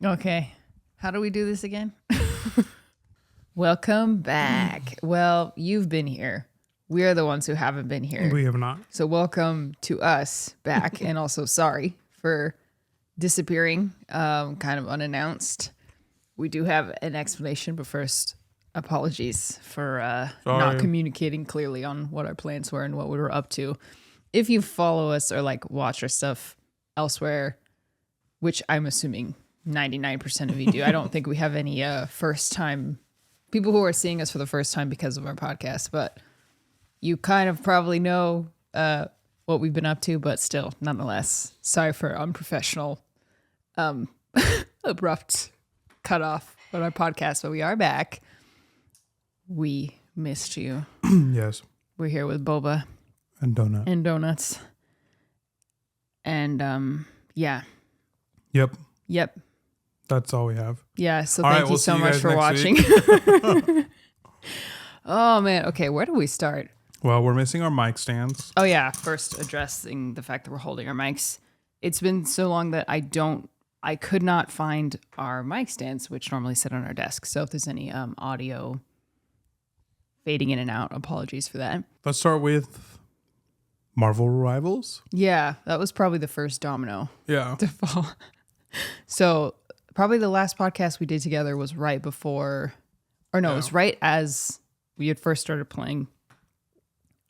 Okay. How do we do this again? Welcome back. Well, you've been here. We are the ones who haven't been here. We have not. So welcome to us back. And also sorry for disappearing kind of unannounced. We do have an explanation, but first, apologies for not communicating clearly on what our plans were and what we were up to. If you follow us or like watch our stuff elsewhere, which I'm assuming 99% of you do. I don't think we have any first time people who are seeing us for the first time because of our podcast, but you kind of probably know what we've been up to, but still, nonetheless, sorry for unprofessional, abrupt cutoff on our podcast, but we are back. We missed you. Yes. We're here with boba and donuts. And yeah. Yep. That's all we have. Yeah, so thank you so much for watching. Oh, man. Okay, where do we start? Well, we're missing our mic stands. Oh, yeah. First, addressing the fact that we're holding our mics. It's been so long that I could not find our mic stands, which normally sit on our desk. So if there's any audio fading in and out, apologies for that. Let's start with Marvel Rivals. Yeah, that was probably the first domino Yeah. to fall. So probably the last podcast we did together was right before, or no, it was right as we had first started playing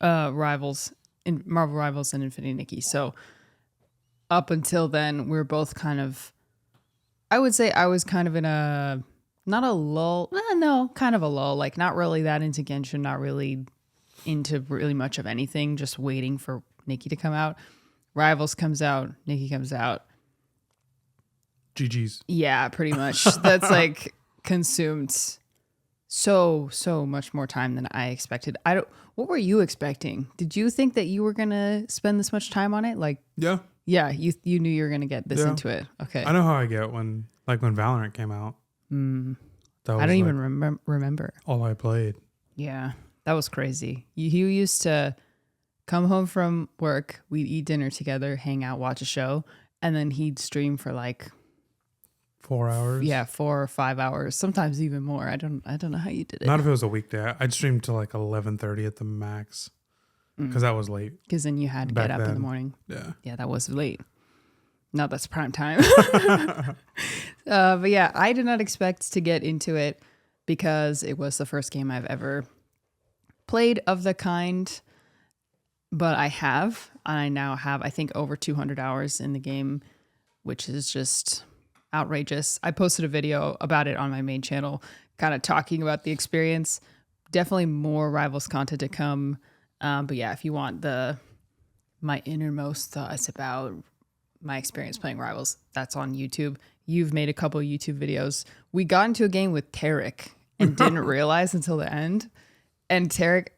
Marvel Rivals and Infinity Nikki. So up until then, we were both kind of, I would say I was kind of in a, not a lull, kind of a lull, like not really that into Genshin, not really into really much of anything, just waiting for Nikki to come out. Rivals comes out, Nikki comes out. GG's. Yeah, pretty much. That's like consumed so much more time than I expected. What were you expecting? Did you think that you were gonna spend this much time on it? Like, yeah, you knew you were gonna get this into it. Okay, I know how I get when Valorant came out. I don't even remember all I played. Yeah, that was crazy. You used to come home from work, we'd eat dinner together, hang out, watch a show, and then he'd stream for like 4 hours. Yeah, 4 or 5 hours, sometimes even more. I don't know how you did it. Not if it was a weekday. I'd stream till like 11:30 at the max because that was late. Because then you had to get up in the morning. Yeah, that was late. No, that's prime time. But yeah, I did not expect to get into it because it was the first game I've ever played of the kind. But I now have, I think, over 200 hours in the game, which is just outrageous. I posted a video about it on my main channel, kind of talking about the experience. Definitely more Rivals content to come. But yeah, if you want my innermost thoughts about my experience playing Rivals, that's on YouTube. You've made a couple of YouTube videos. We got into a game with Tarek and didn't realize until the end. And Tarek,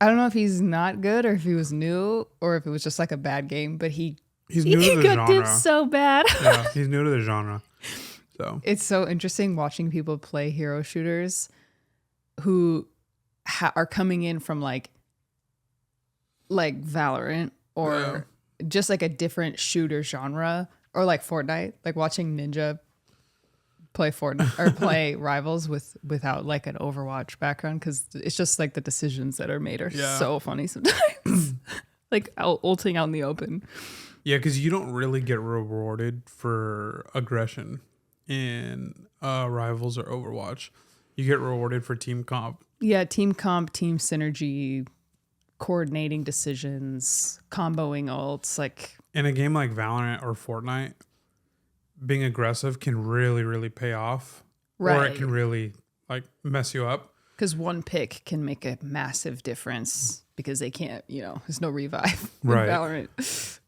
I don't know if he's not good or if he was new or if it was just like a bad game, but he's new to the genre. Dipped so bad. Yeah, he's new to the genre. So it's so interesting watching people play hero shooters who are coming in from like Valorant or just like a different shooter genre or like Fortnite, like watching Ninja play Fortnite or play Rivals without like an Overwatch background, because it's just like the decisions that are made are so funny sometimes. Like ulting out in the open. Yeah, because you don't really get rewarded for aggression in Rivals or Overwatch. You get rewarded for team comp. Yeah, team comp, team synergy, coordinating decisions, comboing ults. Like in a game like Valorant or Fortnite, being aggressive can really, really pay off. Right. Or it can really like mess you up. Because one pick can make a massive difference because they can't, there's no revive in right. Valorant.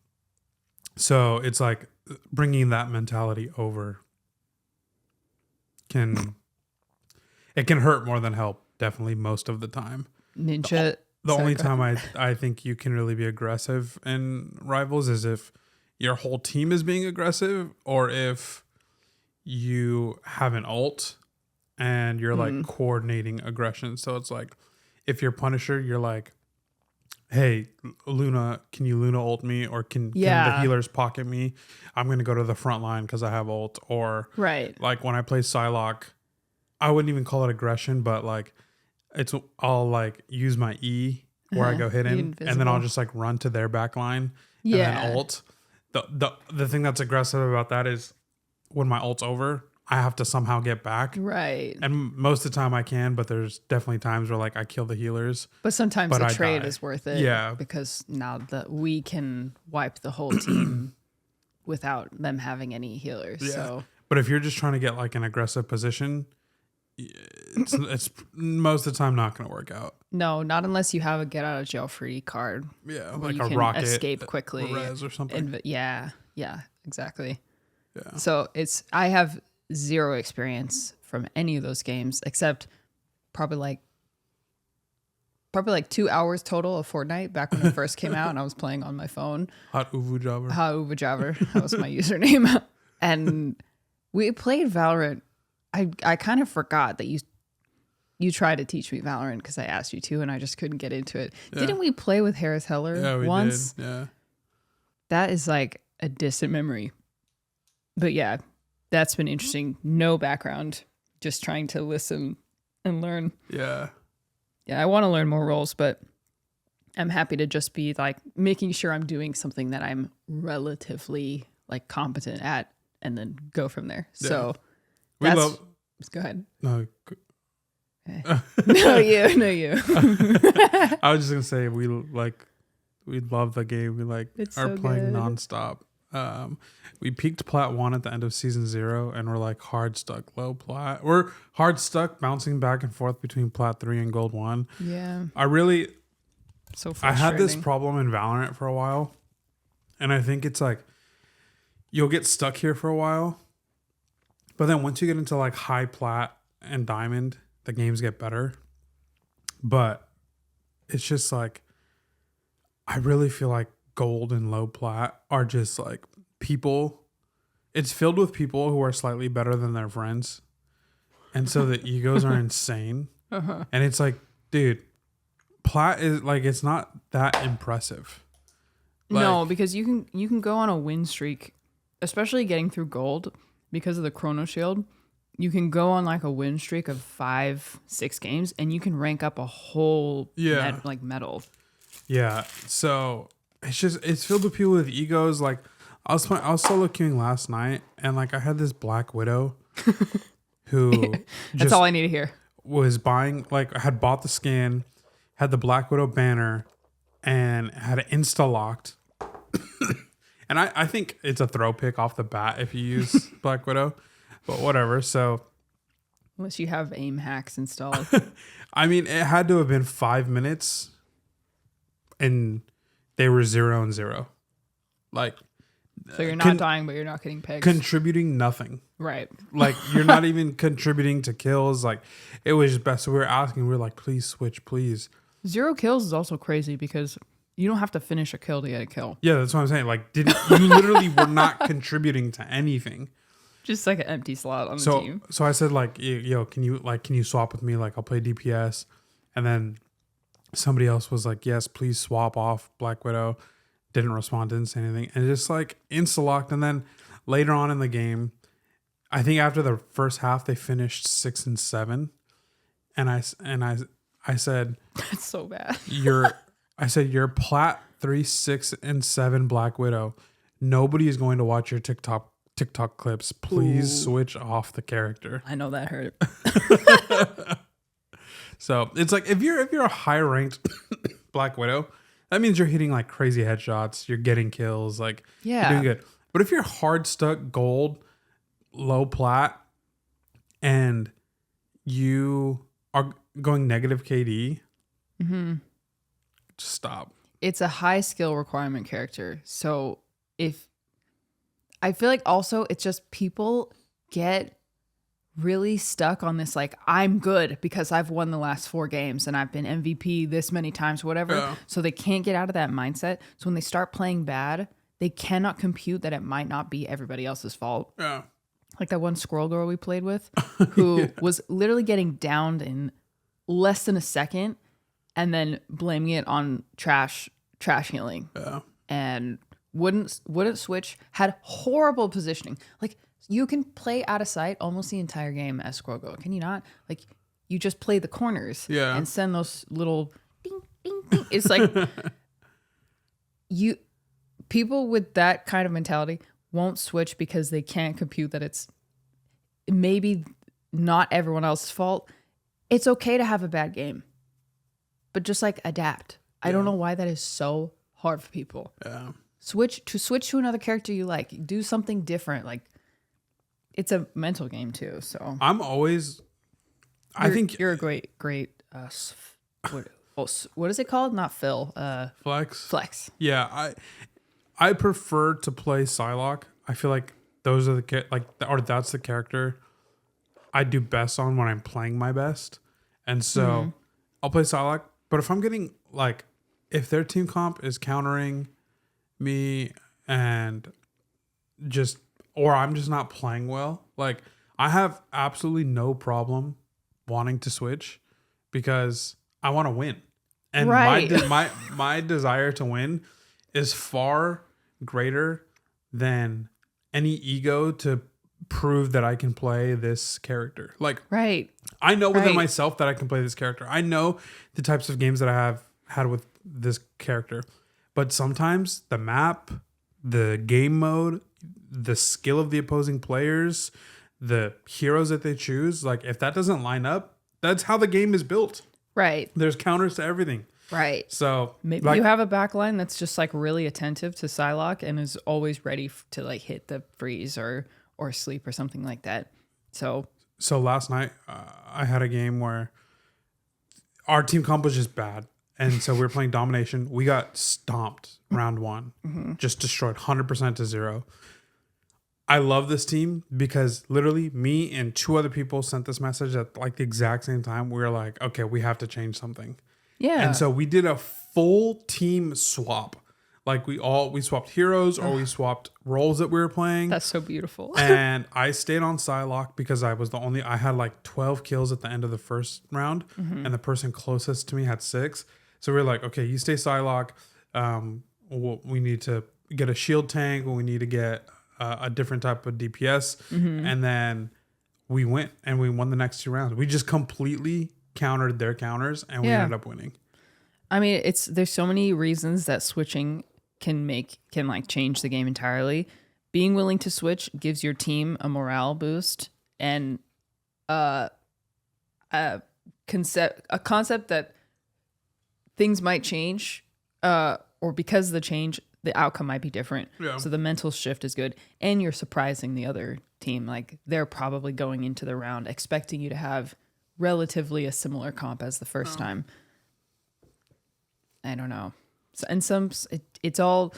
So it's like bringing that mentality over can hurt more than help, definitely most of the time. Ninja. The only time I think you can really be aggressive in Rivals is if your whole team is being aggressive or if you have an ult and you're like coordinating aggression. So it's like if you're Punisher, you're like hey, Luna, can you Luna ult me? Or can the Yeah. healers pocket me? I'm going to go to the front line because I have ult. Or Right. like when I play Psylocke, I wouldn't even call it aggression, but like I'll like use my E where I go hidden, and then I'll just like run to their back line and then ult. The thing that's aggressive about that is when my ult's over, I have to somehow get back. Right. And most of the time I can, but there's definitely times where like I kill the healers. But sometimes the I trade die. is worth it. Yeah. Because now that we can wipe the whole team without them having any healers. Yeah. So But if you're just trying to get like an aggressive position, it's most of the time not going to work out. no, not unless you have a get out of jail free card. Yeah, Where like you a can rocket, escape quickly, res or something. yeah, exactly. Yeah. So I have zero experience from any of those games except probably like 2 hours total of Fortnite back when it first came out, and I was playing on my phone. Hot Uvu Jabber. Ha Uva Jabber, that was my username. And we played Valorant. I kind of forgot that you tried to teach me Valorant because I asked you to, and I just couldn't get into it. Yeah. Didn't we play with Harris Heller we once? did. Yeah. That is like a distant memory. But yeah, that's been interesting. No background, just trying to listen and learn. Yeah. Yeah, I want to learn more roles, but I'm happy to just be like making sure I'm doing something that I'm relatively like competent at, and then go from there. Yeah. So We love. go ahead. No, No, you. I was just gonna say we love the game. We like It's are so playing good. nonstop. We peaked plat 1 at the end of season 0, and we're like hard stuck low plat. We're hard stuck bouncing back and forth between plat 3 and gold 1. Yeah. I So I frustrating. had this problem in Valorant for a while, and I think it's like you'll get stuck here for a while, but then once you get into like high plat and diamond, the games get better. But it's just like I really feel like gold and low plat are just like people. It's filled with people who are slightly better than their friends, and so the egos are insane. Uh-huh. And it's like, dude, plat is like it's not that impressive. No, because you can go on a win streak, especially getting through gold because of the chrono shield. You can go on like a win streak of 5-6 games, and you can rank up a whole medal. Yeah, so it's filled with people with egos. Like I was solo queuing last night, and like I had this Black Widow who That's all I need to hear. was buying, like I had bought the skin, had the Black Widow banner, and had it insta locked. And I think it's a throw pick off the bat if you use Black Widow, but whatever. So Unless you have aim hacks installed. I mean, it had to have been 5 minutes, and they were 0 and 0. Like, So you're not dying, but you're not getting pegged. contributing nothing. Right. Like, you're not even contributing to kills. Like, it was just best. So we were asking, we were like, please switch, please. 0 kills is also crazy because you don't have to finish a kill to get a kill. Yeah, that's what I'm saying. Like, you literally were not contributing to anything. Just like an empty slot on the team. So I said, like, yo, can you swap with me? Like, I'll play DPS. And then somebody else was like, yes, please swap off Black Widow. Didn't respond, didn't say anything. And just like insta-locked. And then later on in the game, I think after the first half, they finished 6 and 7. And I said, That's so bad. you're plat 3, 6, and 7 Black Widow. Nobody is going to watch your TikTok clips. Please switch off the character. I know that hurt. So it's like if you're a high ranked Black Widow, that means you're hitting like crazy headshots. You're getting kills. Like you're doing good. But if you're hard stuck gold, low plat, and you are going negative KD, just stop. It's a high skill requirement character. So I feel like also it's just people get really stuck on this, like, I'm good because I've won the last 4 games and I've been MVP this many times, whatever. Yeah. So they can't get out of that mindset. So when they start playing bad, they cannot compute that it might not be everybody else's fault. Yeah. Like that one squirrel girl we played with who was literally getting downed in less than a second. and then blaming it on trash healing. Yeah. And wouldn't switch, had horrible positioning. Like, you can play out of sight almost the entire game as Squirgle. Can you not? Like, you just play the corners and send those little ding, ding, ding. It's like people with that kind of mentality won't switch because they can't compute that it's maybe not everyone else's fault. It's okay to have a bad game, but just like adapt. I don't know why that is so hard for people. Yeah. Switch to another character you like. Do something different. Like, it's a mental game too. So I'm always. I think you're a great. What is it called? Not Phil. Flex. Yeah, I prefer to play Psylocke. I feel like those are that's the character I do best on when I'm playing my best, and so I'll play Psylocke. But if I'm getting if their team comp is countering me and or I'm just not playing well, I have absolutely no problem wanting to switch because I want to win. And my desire to win is far greater than any ego to prove that I can play this character. I know within myself that I can play this character. I know the types of games that I have had with this character. But sometimes the map, the game mode, the skill of the opposing players, the heroes that they choose, if that doesn't line up, that's how the game is built. Right. There's counters to everything. Right. So maybe you have a backline that's just really attentive to Psylocke and is always ready to hit the freeze or sleep or something like that. So last night I had a game where our team comp was just bad. And so we were playing domination. We got stomped round one, just destroyed 100% to 0. I love this team because literally me and 2 other people sent this message at the exact same time. We were like, okay, we have to change something. Yeah. And so we did a full team swap. We swapped heroes or we swapped roles that we were playing. That's so beautiful. And I stayed on Psylocke because I had 12 kills at the end of the first round and the person closest to me had 6. So we were like, okay, you stay Psylocke. We need to get a shield tank. We need to get a different type of DPS. And then we went and we won the next 2 rounds. We just completely countered their counters and we ended up winning. I mean, there's so many reasons that switching can change the game entirely. Being willing to switch gives your team a morale boost and a concept that things might change, or because of the change, the outcome might be different. Yeah. So the mental shift is good. And you're surprising the other team. They're probably going into the round expecting you to have relatively a similar comp as the first time. I don't know. It's all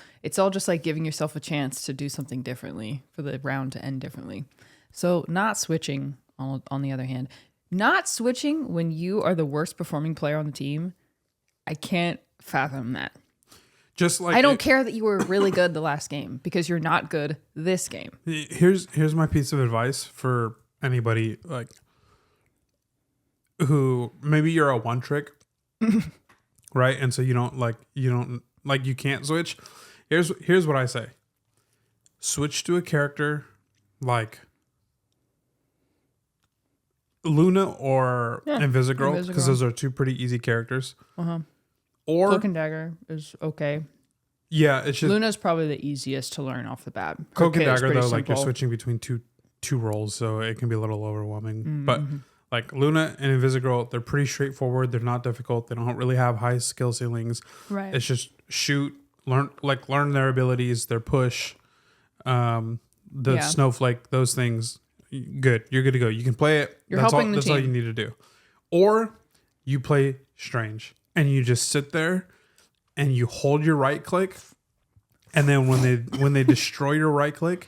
just giving yourself a chance to do something differently for the round to end differently. So not switching, on the other hand, not switching when you are the worst performing player on the team, I can't fathom that. I don't care that you were really good the last game because you're not good this game. Here's my piece of advice for anybody who maybe you're a one trick, right? And so you can't switch. Here's what I say. Switch to a character like Luna or Invisigirl because those are 2 pretty easy characters. Or Cloak and Dagger is okay. Yeah, it's just Luna's probably the easiest to learn off the bat. Cloak and Dagger though, you're switching between two roles, so it can be a little overwhelming. But Luna and Invisigirl, they're pretty straightforward. They're not difficult. They don't really have high skill ceilings. Right. It's just shoot, learn their abilities, their push, snowflake, those things. Good. You're good to go. You can play it. That's all you need to do. Or you play Strange and you just sit there and you hold your right click, and then when they destroy your right click,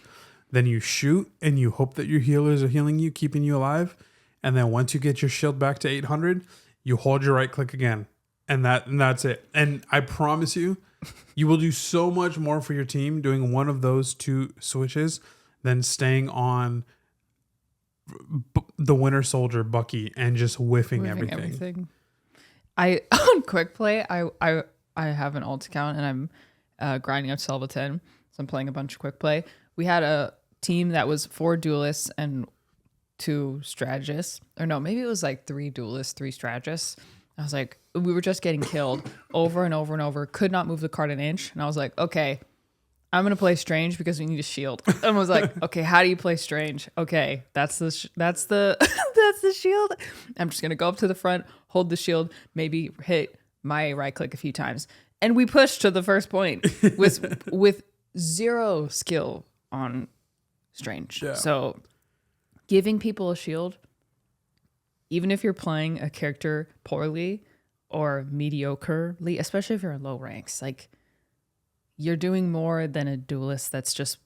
then you shoot and you hope that your healers are healing you, keeping you alive. And then once you get your shield back to 800, you hold your right click again. And that's it. And I promise you, you will do so much more for your team doing one of those 2 switches than staying on the Winter Soldier Bucky and just whiffing everything. I on quick play, I have an alt account and I'm grinding up to level 10. So I'm playing a bunch of quick play. We had a team that was 4 duelists and 2 strategists. Or no, maybe it was like 3 duelists, 3 strategists. I was like, we were just getting killed over and over and over. Could not move the card an inch. And I was like, okay, I'm gonna play strange because we need a shield. And I was like, okay, how do you play strange? Okay, that's the that's the shield. I'm just gonna go up to the front, hold the shield, maybe hit my right click a few times, and we pushed to the first point with 0 skill on strange. Yeah. So giving people a shield, even if you're playing a character poorly or mediocrely, especially if you're in low ranks, like. You're doing more than a duelist that's just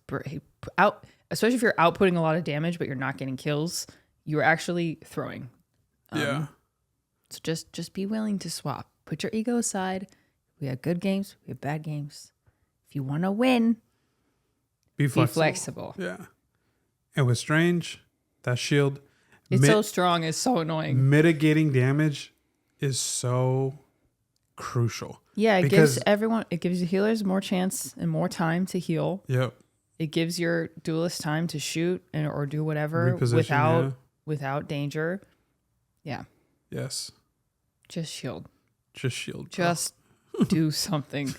out, especially if you're outputting a lot of damage, but you're not getting kills. You're actually throwing. Yeah. So just be willing to swap. Put your ego aside. We have good games. We have bad games. If you want to win, be flexible. Yeah. And with Strange, that shield. It's so strong. It's so annoying. Mitigating damage is so crucial. Yeah, it gives the healers more chance and more time to heal. Yep. It gives your duelist time to shoot or do whatever without danger. Yeah. Yes. Just shield. Just do something.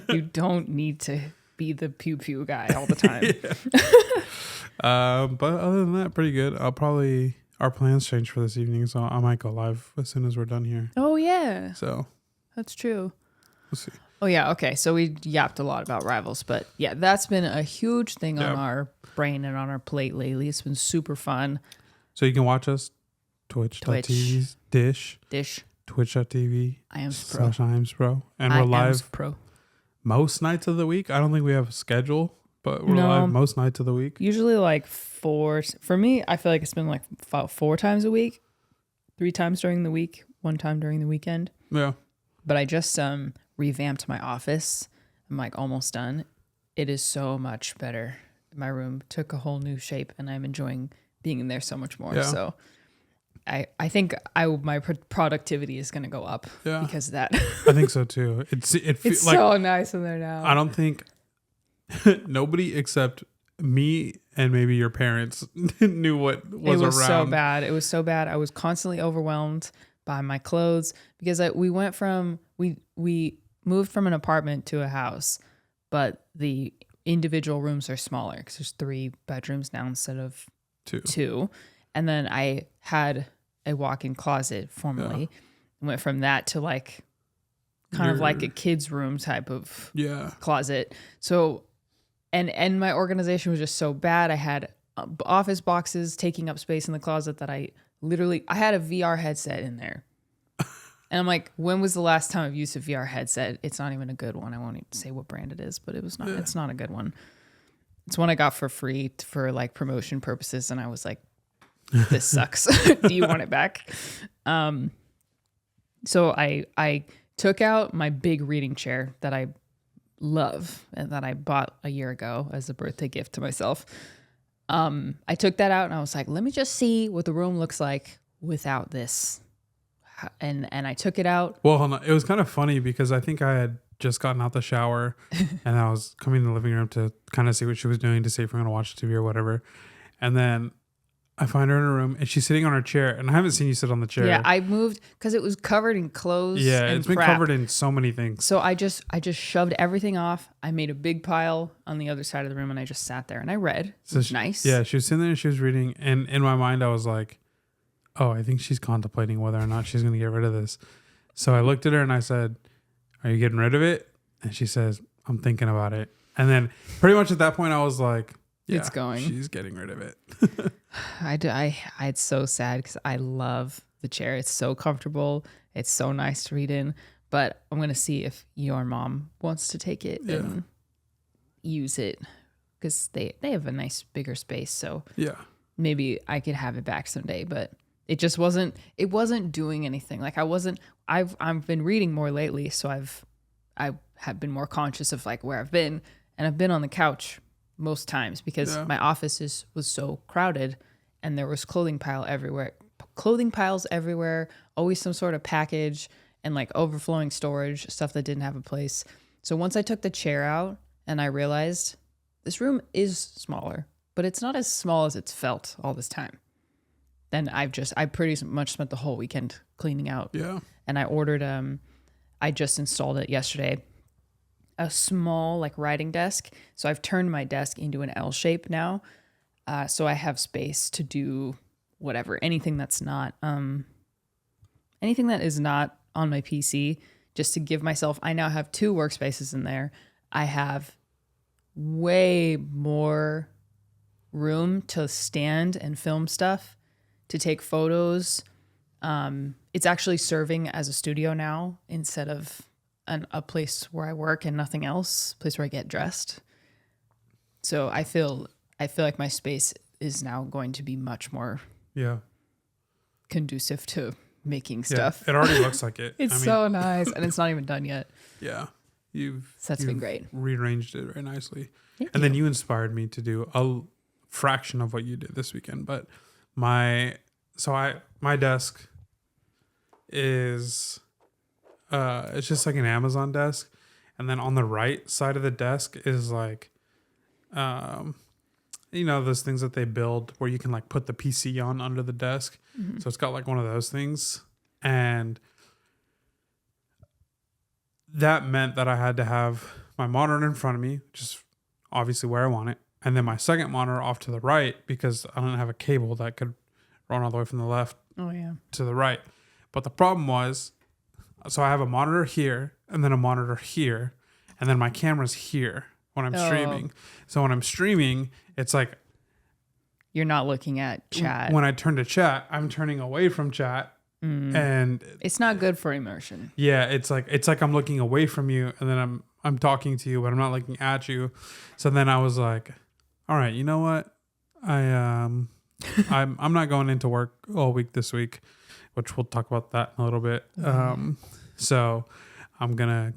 You don't need to be the pew pew guy all the time. But other than that, pretty good. Our plans changed for this evening, so I might go live as soon as we're done here. Oh yeah. So that's true. We'll see. Oh yeah, okay. So we yapped a lot about Rivals, but yeah, that's been a huge thing on our brain and on our plate lately. It's been super fun. So you can watch us twitch.tv, Dish, twitch.tv. I am spro. I am spro. And we're live pro. Most nights of the week. I don't think we have a schedule, but we're live most nights of the week. Usually like 4. For me, I feel like it's been like 4 times a week, 3 times during the week, 1 time during the weekend. Yeah. But I just revamped my office. I'm like almost done. It is so much better. My room took a whole new shape and I'm enjoying being in there so much more. Yeah. So I think my productivity is going to go up because of that. I think so too. It's like, so nice in there now. I don't think nobody except me and maybe your parents knew what was around. It was so bad. It was so bad. I was constantly overwhelmed by my clothes because we moved from an apartment to a house, but the individual rooms are smaller because there's 3 bedrooms now instead of 2. And then I had a walk-in closet formerly. Went from that to like kind of like a kid's room type of closet. So, and my organization was just so bad. I had office boxes taking up space in the closet that I had a VR headset in there. And I'm like, when was the last time I've used a VR headset? It's not even a good one. I won't even say what brand it is, but it was not. It's not a good one. It's one I got for free for like promotion purposes, and I was like, "This sucks. Do you want it back?" So I took out my big reading chair that I love and that I bought a year ago as a birthday gift to myself. I took that out and I was like, let me just see what the room looks like without this. And I took it out. Well, it was kind of funny because I think I had just gotten out the shower and I was coming in the living room to kind of see what she was doing to see if we're going to watch TV or whatever. And then I find her in her room and she's sitting on her chair, and I haven't seen you sit on the chair. Yeah, I moved because it was covered in clothes. Yeah, and it's been covered in so many things. So I just shoved everything off. I made a big pile on the other side of the room and I just sat there and I read. So it was nice. Yeah, she was sitting there and she was reading, and in my mind I was like, oh, I think she's contemplating whether or not she's going to get rid of this. So I looked at her and I said, are you getting rid of it? And she says, I'm thinking about it. And then pretty much at that point I was like, yeah, it's going. She's getting rid of it. It's so sad because I love the chair. It's so comfortable. It's so nice to read in. But I'm going to see if your mom wants to take it and use it because they have a nice bigger space. So maybe I could have it back someday. But it just wasn't doing anything. Like I've been reading more lately. So I have been more conscious of like where I've been, and I've been on the couch most times because my office was so crowded and there was clothing piles everywhere, always some sort of package. and like overflowing storage, stuff that didn't have a place. So once I took the chair out and I realized this room is smaller, but it's not as small as it's felt all this time. Then I pretty much spent the whole weekend cleaning out. Yeah. And I ordered, I just installed it yesterday, a small like writing desk. So I've turned my desk into an L shape now. So I have space to do whatever, anything that is not on my PC, just to give myself, I now have 2 workspaces in there. I have way more room to stand and film stuff, to take photos. It's actually serving as a studio now instead of a place where I work and nothing else, a place where I get dressed. So I feel like my space is now going to be much more conducive to making stuff. It already looks like it. It's so nice, and it's not even done yet. Yeah. That's been great. Rearranged it very nicely. Thank and then you inspired me to do a fraction of what you did this weekend. But my desk is it's just like an Amazon desk, and then on the right side of the desk is like those things that they build where you can like put the PC on under the desk. Mm-hmm. So it's got like one of those things, and that meant that I had to have my monitor in front of me, which is obviously where I want it, and then my second monitor off to the right because I don't have a cable that could run all the way from the left to the right. But the problem was, so I have a monitor here and then a monitor here, and then my camera's here when I'm streaming. So when I'm streaming, it's like you're not looking at chat. When I turn to chat, I'm turning away from chat. And it's not good for immersion. Yeah, it's like I'm looking away from you, and then I'm talking to you, but I'm not looking at you. So then I was like, all right, you know what? I'm not going into work all week this week, which we'll talk about that in a little bit. So I'm gonna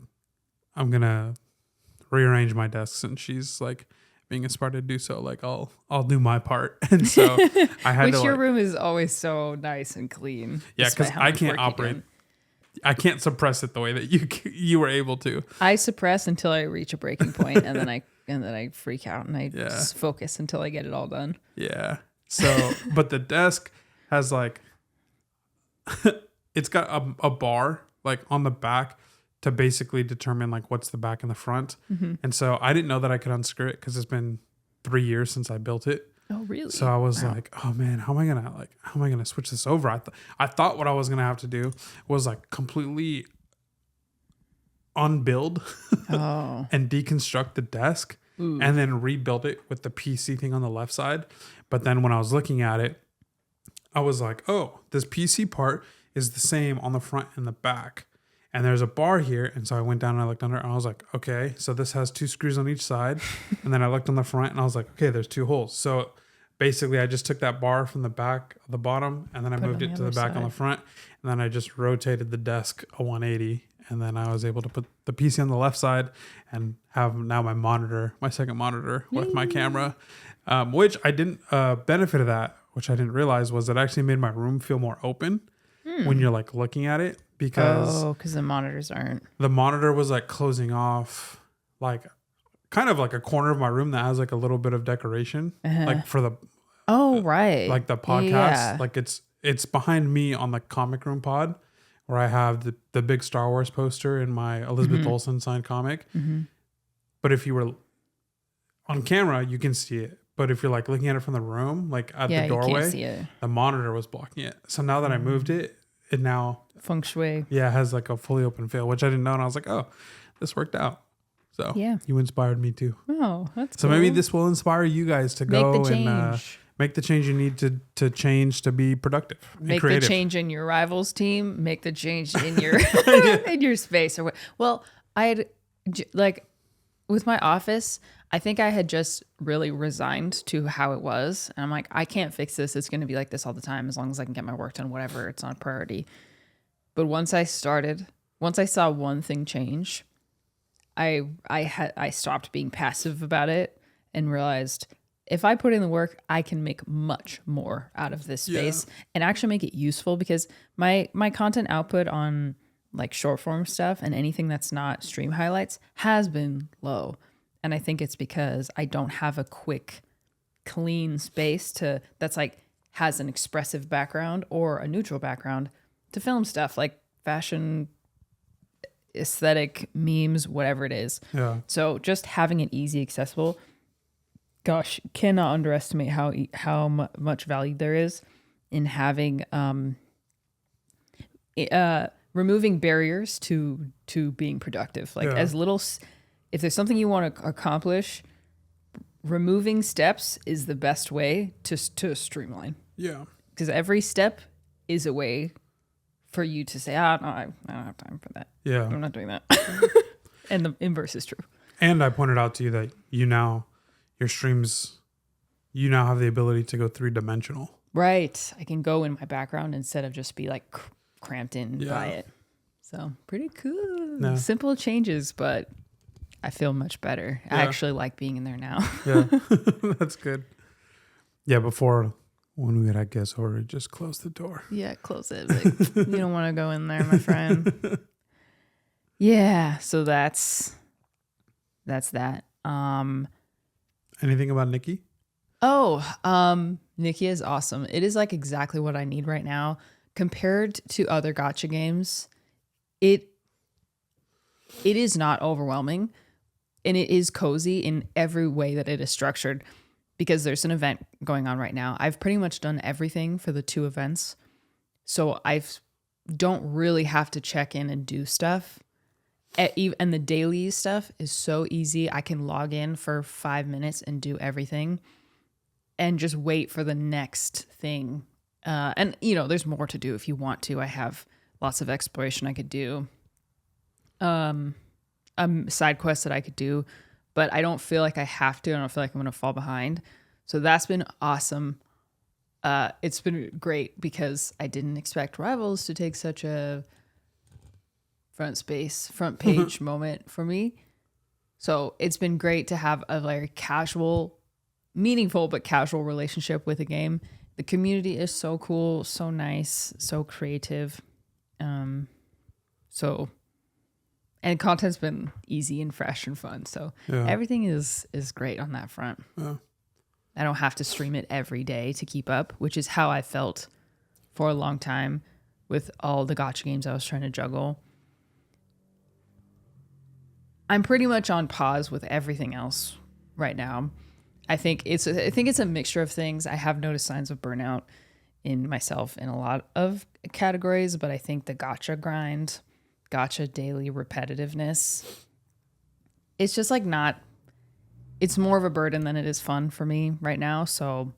rearrange my desk, and she's like being inspired to do so. Like I'll do my part, and so I had Which to. Your room is always so nice and clean. Yeah, because I can't operate. I can't suppress it the way that you were able to. I suppress until I reach a breaking point, and then I freak out and I just focus until I get it all done. Yeah. So, but the desk has like, it's got a bar like on the back to basically determine like what's the back and the front. Mm-hmm. And so I didn't know that I could unscrew it because it's been 3 years since I built it. Oh, really? So I was like, oh man, how am I gonna switch this over? I thought what I was gonna have to do was like completely unbuild and deconstruct the desk and then rebuild it with the PC thing on the left side. But then when I was looking at it, I was like, oh, this PC part is the same on the front and the back. And there's a bar here. And so I went down and I looked under and I was like, okay, so this has 2 screws on each side. And then I looked on the front and I was like, okay, there's 2 holes. So basically I just took that bar from the back of the bottom and then I moved it to the back side on the front. And then I just rotated the desk a 180. And then I was able to put the PC on the left side and have now my second monitor with my camera, which I didn't benefit of that, which I didn't realize was it actually made my room feel more open when you're like looking at it. Because the monitors aren't. The monitor was like closing off like kind of like a corner of my room that has like a little bit of decoration like for the right, like the podcast. Like it's behind me on the comic room pod where I have the big Star Wars poster in my Elizabeth Olsen signed comic. But if you were on camera, you can see it. But if you're like looking at it from the room, like at the doorway, you can't see it. The monitor was blocking it. So now that I moved it now feng shui. Yeah, it has like a fully open feel, which I didn't know. And I was like, oh, this worked out. So you inspired me too. Oh, that's so cool. Maybe this will inspire you guys to go and make the change you need to change to be productive. Make the change in your rivals team. Make the change in your in your space. Well, I had like with my office, I think I had just really resigned to how it was. And I'm like, I can't fix this. It's going to be like this all the time as long as I can get my work done, whatever. It's not a priority. But once I saw one thing change, I stopped being passive about it and realized if I put in the work, I can make much more out of this space and actually make it useful because my content output on like short form stuff, and anything that's not stream highlights has been low. And I think it's because I don't have a quick, clean space that's like has an expressive background or a neutral background to film stuff like fashion, aesthetic, memes, whatever it is. Yeah. So just having it easy, accessible. Gosh, cannot underestimate how much value there is in having removing barriers to being productive. Like as little, if there's something you want to accomplish, removing steps is the best way to streamline. Yeah. Because every step is a way for you to say, no, I don't have time for that. Yeah. I'm not doing that. And the inverse is true. And I pointed out to you that your streams, you now have the ability to go 3-dimensional. Right. I can go in my background instead of just be like cramped in by it. So pretty cool. Yeah. Simple changes, but I feel much better. Yeah. I actually like being in there now. Yeah. That's good. Yeah. Before, when we had guests over, just close the door. Yeah, close it. Like, you don't want to go in there, my friend. Yeah. So that's that. Anything about Nikki? Nikki is awesome. It is like exactly what I need right now. Compared to other gacha games, it is not overwhelming, and it is cozy in every way that it is structured, because there's an event going on right now. I've pretty much done everything for the 2 events, so I don't really have to check in and do stuff. And the daily stuff is so easy. I can log in for 5 minutes and do everything and just wait for the next thing. And, there's more to do if you want to. I have lots of exploration I could do. Side quests that I could do, but I don't feel like I have to. I don't feel like I'm going to fall behind. So that's been awesome. It's been great because I didn't expect Rivals to take such a front page moment for me. So it's been great to have a very casual, meaningful but casual relationship with a game. The community is so cool, so nice, so creative. And content's been easy and fresh and fun. So everything is great on that front. Yeah. I don't have to stream it every day to keep up, which is how I felt for a long time with all the gacha games I was trying to juggle. I'm pretty much on pause with everything else right now. I think it's a mixture of things. I have noticed signs of burnout in myself in a lot of categories, but I think the gacha grind, gacha daily repetitiveness, it's just like it's more of a burden than it is fun for me right now. So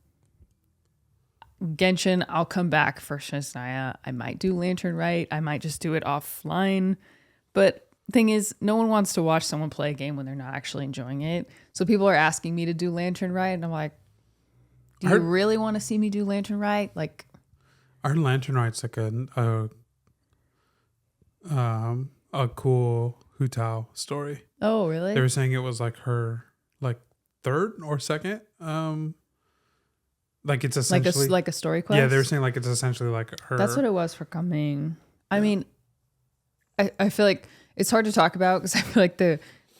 Genshin, I'll come back for Shiznaya. I might do Lantern Rite. I might just do it offline. But thing is, no one wants to watch someone play a game when they're not actually enjoying it. So people are asking me to do Lantern Rite, and I'm like, do you really want to see me do Lantern Rite? Like, our Lantern Rite's like a cool Hu-Tao story. Oh, really? They were saying it was like her third or second. Like it's essentially like a story quest. Yeah, they were saying like it's essentially like her. That's what it was for coming. I mean, I feel like it's hard to talk about because I feel like the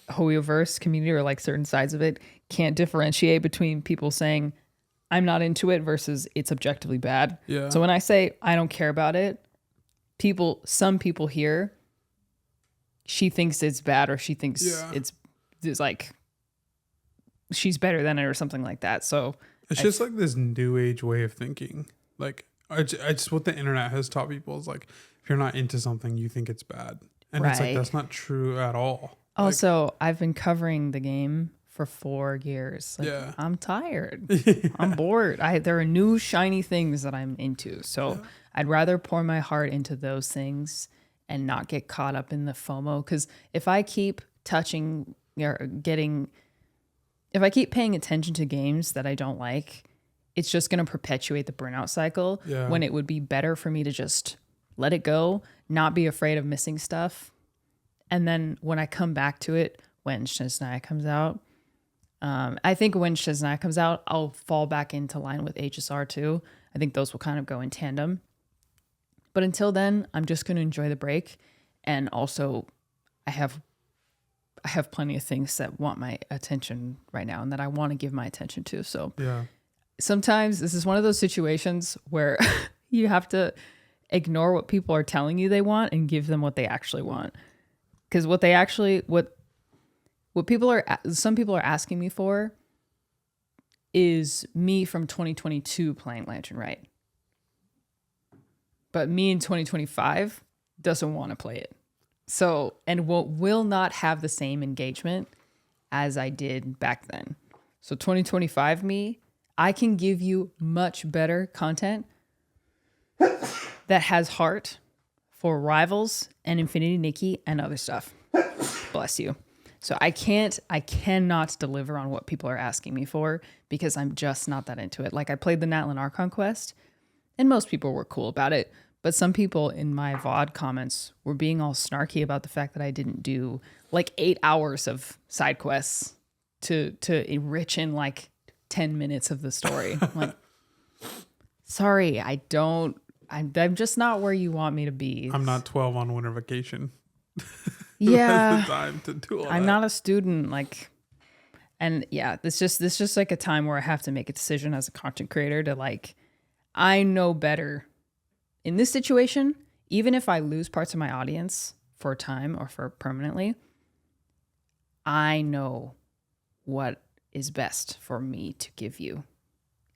Hoyoverse community or like certain sides of it can't differentiate between people saying I'm not into it versus it's objectively bad. Yeah. So when I say I don't care about it, some people here, she thinks it's bad or she thinks it's like she's better than it or something like that. So it's just like this new age way of thinking. Like I just what the internet has taught people is like if you're not into something, you think it's bad. And it's like, that's not true at all. Also, I've been covering the game for 4 years. Like, I'm tired. I'm bored. There are new shiny things that I'm into. So I'd rather pour my heart into those things and not get caught up in the FOMO. Because if I keep touching or if I keep paying attention to games that I don't like, it's just going to perpetuate the burnout cycle when it would be better for me to just let it go, not be afraid of missing stuff. And then when I come back to it, when Shiznaya comes out, I think when Shiznaya comes out, I'll fall back into line with HSR too. I think those will kind of go in tandem. But until then, I'm just going to enjoy the break And also I have plenty of things that want my attention right now and that I want to give my attention to. So Yeah. sometimes this is one of those situations where you have to ignore what people are telling you they want and give them what they actually want. Because what some people are asking me for is me from 2022 playing Lantern Rite. But me in 2025 doesn't want to play it. So, and will not have the same engagement as I did back then. So 2025 me, I can give you much better content that has heart for Rivals and Infinity Nikki and other stuff. Bless you. So I cannot deliver on what people are asking me for because I'm just not that into it. Like I played the Natlan Archon quest and most people were cool about it. But some people in my VOD comments were being all snarky about the fact that I didn't do like 8 hours of side quests to enrich in like 10 minutes of the story. I'm like, sorry, I'm just not where you want me to be. I'm not 12 on winter vacation. Yeah. The time to do all I'm that. not a student. Like, and yeah, this just like a time where I have to make a decision as a content creator to like, I know better. In this situation, even if I lose parts of my audience for a time or for permanently, I know what is best for me to give you.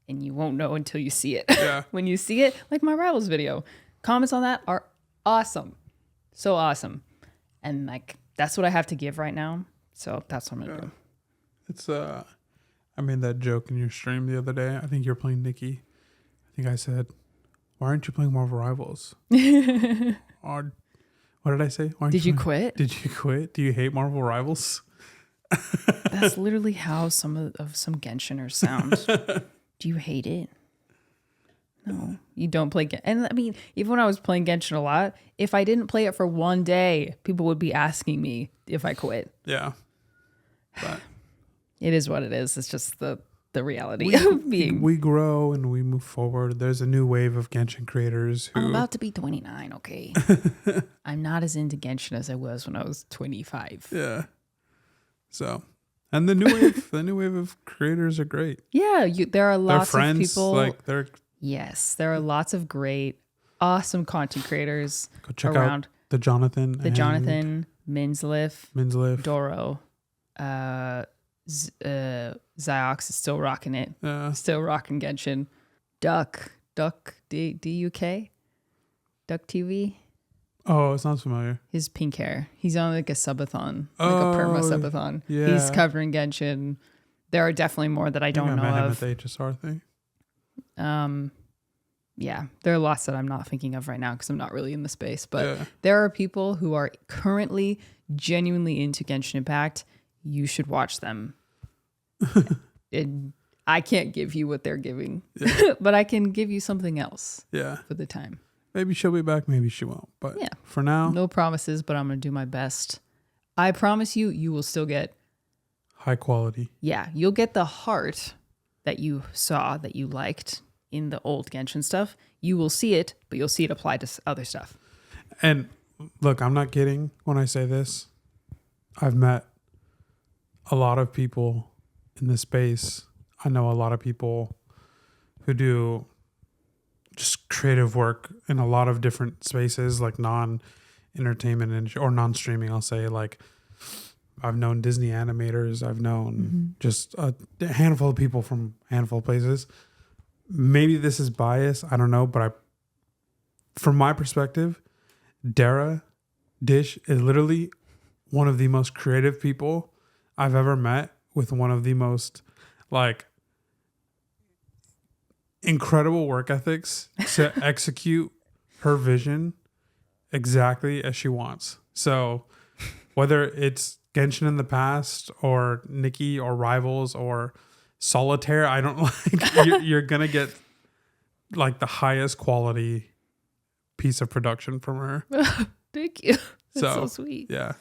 And you won't know until you see it. Yeah. When you see it, like my Rivals video, comments on that are awesome. So awesome. And like, that's what I have to give right now. So that's what I'm going to do. It's, I made that joke in your stream the other day. I think you're playing Nikki. I think I said, why aren't you playing Marvel Rivals? Or what did I say? Did you quit? Did you quit? Do you hate Marvel Rivals? That's literally how some Genshiners sound. Do you hate it? No, you don't play Genshin. And I mean, even when I was playing Genshin a lot, if I didn't play it for one day, people would be asking me if I quit. Yeah. But it is what it is. It's just the reality of being. We grow and we move forward. There's a new wave of Genshin creators who... I'm about to be 29, okay? I'm not as into Genshin as I was when I was 25. Yeah. So, and the new wave of creators are great. Yeah, there are lots friends, of people. Like they're... Yes, there are lots of great, awesome content creators Go check around. out the Jonathan, Minzliff, Doro, Ziox is still rocking it. Still rocking Genshin. Duck, DUK, Duck TV. Oh, it sounds familiar. His pink hair. He's on like a subathon, like a perma subathon. Yeah. He's covering Genshin. There are definitely more that I don't know I met him of. at the HSR thing. Yeah, there are lots that I'm not thinking of right now because I'm not really in the space. But there are people who are currently genuinely into Genshin Impact. You should watch them. I can't give you what they're giving, but I can give you something else. Yeah, for the time. Maybe she'll be back. Maybe she won't. But for now, no promises. But I'm gonna do my best. I promise you, you will still get high quality. Yeah, you'll get the heart that you saw that you liked in the old Genshin stuff. You will see it, but you'll see it applied to other stuff. And look, I'm not kidding when I say this. I've met a lot of people in this space. I know a lot of people who do just creative work in a lot of different spaces, like non-entertainment or non-streaming. I'll say, like, I've known Disney animators. I've known just a handful of people from a handful of places. Maybe this is bias. I don't know. But from my perspective, Dara Dish is literally one of the most creative people I've ever met, with one of the most like incredible work ethics to execute her vision exactly as she wants. So whether it's Genshin in the past or Nikki or Rivals or Solitaire, I don't like you're gonna get like the highest quality piece of production from her. Thank you. That's so sweet. Yeah.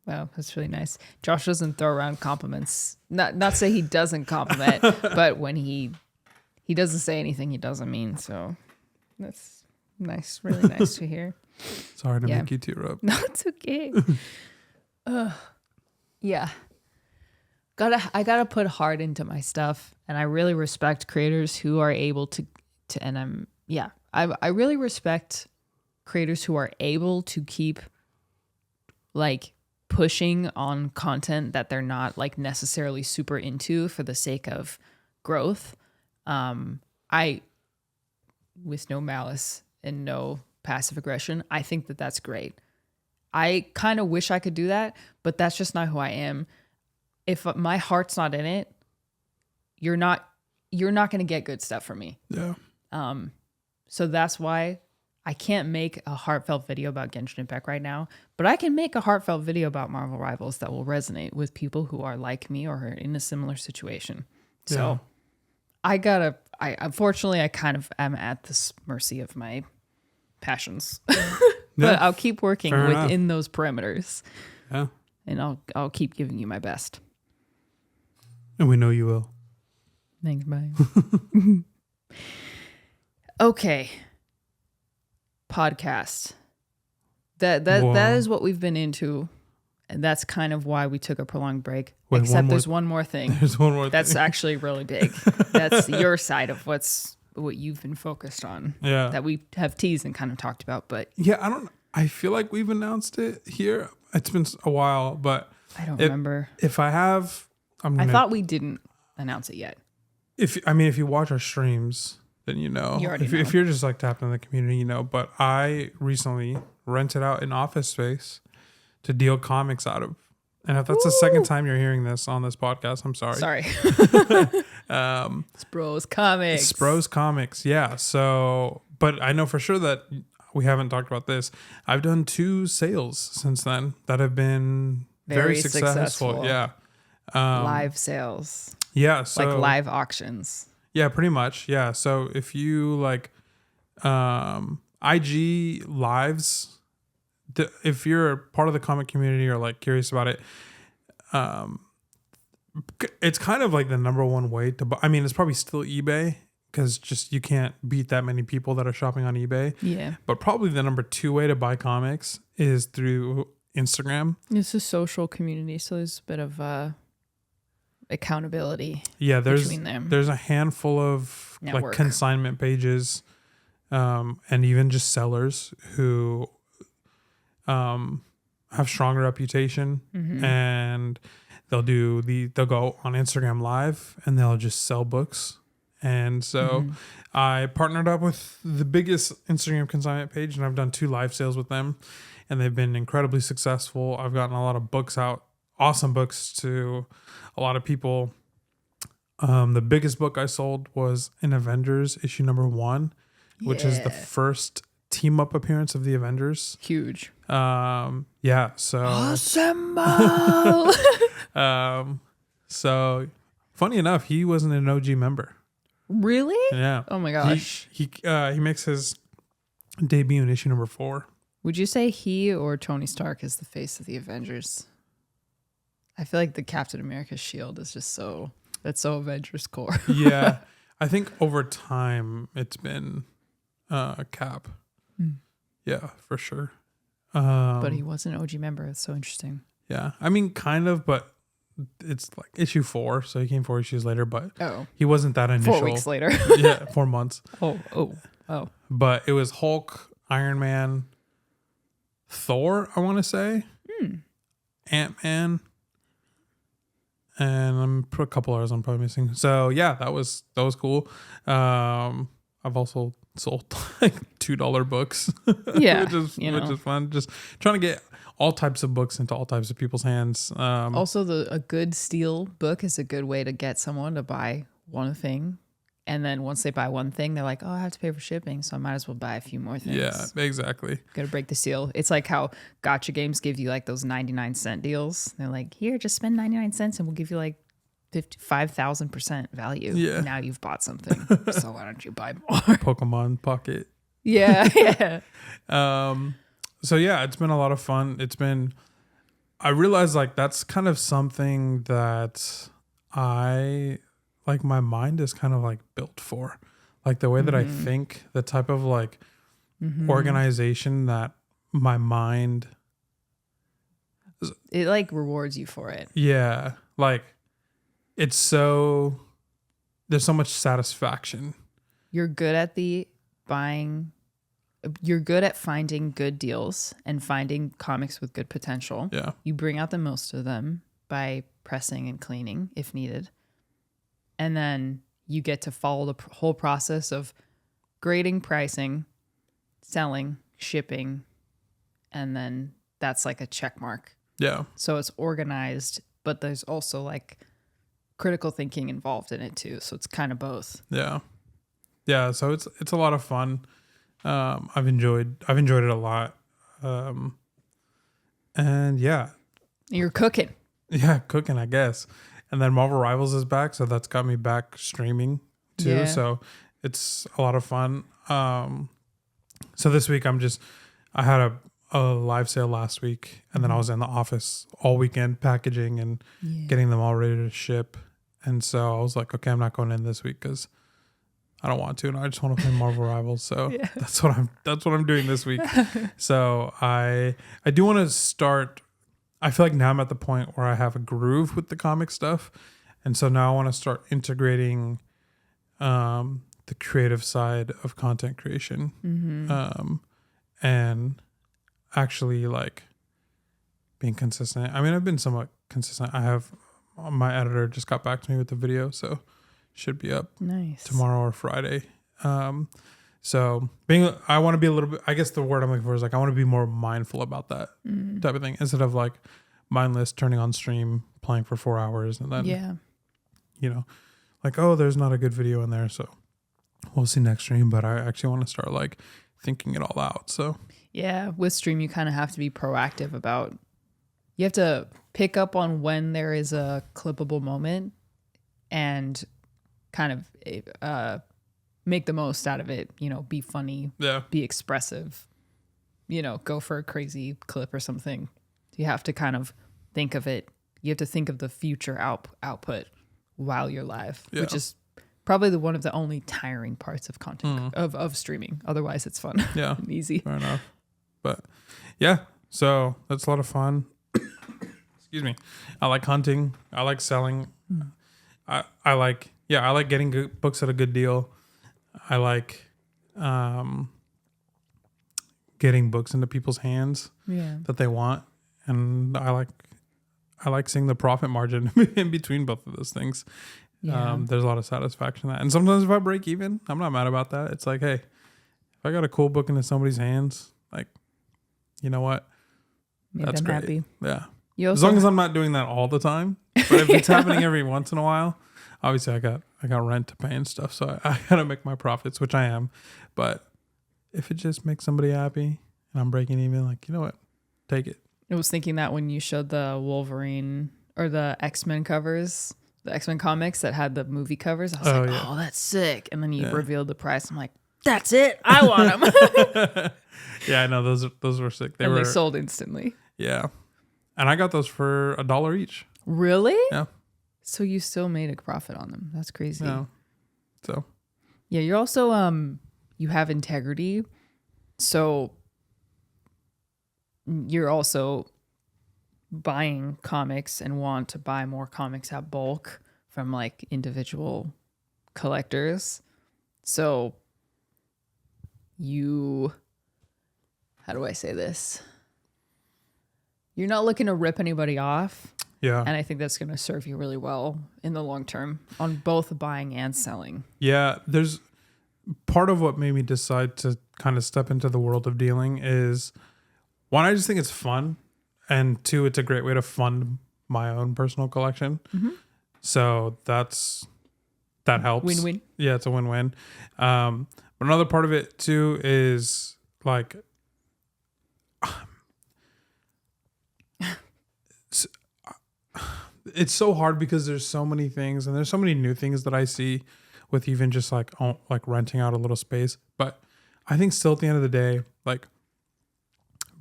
Wow, that's really nice. Josh doesn't throw around compliments. Not say he doesn't compliment, but when he doesn't say anything he doesn't mean. So that's Nice. Really nice to hear. Sorry to make you tear up. No, it's okay. Yeah. I gotta put heart into my stuff, and I really respect creators who are able to and I really respect creators who are able to keep like pushing on content that they're not like necessarily super into for the sake of growth. I, with no malice and no passive aggression, I think that that's great. I kind of wish I could do that, but that's just not who I am. If my heart's not in it, you're not going to get good stuff from me. Yeah. So that's why I can't make a heartfelt video about Genshin Impact right now, but I can make a heartfelt video about Marvel Rivals that will resonate with people who are like me or are in a similar situation. So unfortunately I kind of am at the mercy of my passions, but I'll keep working within those parameters. Yeah. And I'll keep giving you my best. And we know you will. Thanks, bye. Okay. Podcast. That is what we've been into. And that's kind of why we took a prolonged break. Wait, Except there's one more thing. There's one more that's thing. actually really big. That's your side of what you've been focused on. Yeah. That we have teased and kind of talked about. But yeah, I feel like we've announced it here. It's been a while, but I don't remember. If I have, I thought we didn't announce it yet. If you watch our streams, then you know. If you're just like tapped in the community, you know. But I recently rented out an office space to deal comics out of. And if that's the second time you're hearing this on this podcast, I'm sorry. Sorry. Spro's Comics. Spro's Comics, yeah. So, but I know for sure that we haven't talked about this. I've done 2 sales since then that have been very successful. Yeah. Live sales. Yeah. So, like live auctions. Yeah, pretty much. Yeah. So if you like IG lives, if you're part of the comic community or like curious about it, it's kind of like the number one way to buy. I mean, it's probably still eBay because just you can't beat that many people that are shopping on eBay. Yeah. But probably the number 2 way to buy comics is through Instagram. It's a social community, so there's a bit of accountability. Yeah, between them. There's a handful of like consignment pages, and even just sellers who have stronger reputation, and they'll go on Instagram Live and they'll just sell books. And so I partnered up with the biggest Instagram consignment page, and I've done 2 live sales with them, and they've been incredibly successful. I've gotten a lot of books out, awesome books to a lot of people. The biggest book I sold was in Avengers issue number 1, which is the first team up appearance of the Avengers. Huge. Yeah. So Assemble. So funny enough, he wasn't an OG member. Really? Yeah. Oh my gosh. He makes his debut in issue number 4. Would you say he or Tony Stark is the face of the Avengers? I feel like the Captain America shield is just that's so Avengers core. Yeah. I think over time it's been Cap. Yeah, for sure. But he was an OG member. It's so interesting. Yeah. I mean, kind of, but it's like issue 4, so he came 4 issues later, but he wasn't that initial. 4 weeks later. Yeah, 4 months. Oh. But it was Hulk, Iron Man, Thor, I want to say, Ant-Man, and I'm a couple others I'm probably missing. So yeah, that was cool. I've also sold like $2 books. Yeah, which is fun. Just trying to get all types of books into all types of people's hands. Also, a good steal book is a good way to get someone to buy one thing. And then once they buy one thing, they're like, oh, I have to pay for shipping, so I might as well buy a few more things. Yeah, exactly. Got to break the seal. It's like how Gacha games give you like those 99-cent deals. They're like, here, just spend 99 cents and we'll give you like 5,000% value. Yeah. Now you've bought something. So why don't you buy more? Pokemon Pocket. Yeah. So yeah, it's been a lot of fun. I realized like that's kind of something that my mind is kind of like built for, like the way that I think, the type of like organization that my mind, It like rewards you for it. yeah, like it's so, there's so much satisfaction. You're good at you're good at finding good deals and finding comics with good potential. Yeah. You bring out the most of them by pressing and cleaning if needed. And then you get to follow the whole process of grading, pricing, selling, shipping, and then that's like a check mark. Yeah. So it's organized, but there's also like critical thinking involved in it too. So it's kind of both. Yeah. Yeah. So it's a lot of fun. I've enjoyed it a lot. And yeah. You're cooking. Yeah, cooking, I guess. And then Marvel Rivals is back, so that's got me back streaming too. Yeah. So it's a lot of fun. So this week I had a live sale last week, and then I was in the office all weekend packaging and getting them all ready to ship. And so I was like, okay, I'm not going in this week because I don't want to, and I just want to play Marvel Rivals. So that's what I'm doing this week. So I do want to start. I feel like now I'm at the point where I have a groove with the comic stuff, and so now I want to start integrating the creative side of content creation, and actually like being consistent. I mean, I've been somewhat consistent. I have my editor just got back to me with the video, so should be up tomorrow or Friday. So I want to be a little bit, I guess the word I'm looking for is like, I want to be more mindful about that type of thing instead of like mindless turning on stream, playing for 4 hours and then, like, oh, there's not a good video in there. So we'll see next stream, but I actually want to start like thinking it all out. So yeah, with stream, you kind of have to be proactive about, you have to pick up on when there is a clippable moment and kind of, make the most out of it, be funny, be expressive, go for a crazy clip or something. You have to kind of think of it. You have to think of the future output while you're live, which is probably one of the only tiring parts of content of streaming. Otherwise it's fun. Yeah. and easy. Fair enough. But yeah, so that's a lot of fun. Excuse me. I like hunting. I like selling. I like getting good books at a good deal. I like getting books into people's hands that they want, and I like seeing the profit margin in between both of those things. There's a lot of satisfaction in that, and sometimes if I break even, I'm not mad about that. It's like, hey, if I got a cool book into somebody's hands, like, you know what? That's great. Happy. Yeah. As long as I'm not doing that all the time, but if it's happening every once in a while. Obviously, I got rent to pay and stuff, so I gotta make my profits, which I am. But if it just makes somebody happy and I'm breaking even, like, you know what, take it. I was thinking that when you showed the Wolverine or the X-Men covers, the X-Men comics that had the movie covers, I was oh, that's sick. And then you revealed the price. I'm like, that's it. I want them. Yeah, I know those were sick. They sold instantly. Yeah, and I got those for $1 each. Really? Yeah. So you still made a profit on them. That's crazy. Yeah. So. Yeah, you're also you have integrity. So you're also buying comics and want to buy more comics at bulk from like individual collectors. So how do I say this? You're not looking to rip anybody off. Yeah. And I think that's going to serve you really well in the long term on both buying and selling. Yeah. There's part of what made me decide to kind of step into the world of dealing is, one, I just think it's fun. And two, it's a great way to fund my own personal collection. Mm-hmm. So that helps. Win-win. Yeah, it's a win-win. But another part of it too is like, it's so hard because there's so many things and there's so many new things that I see with even just like renting out a little space. But I think still at the end of the day, like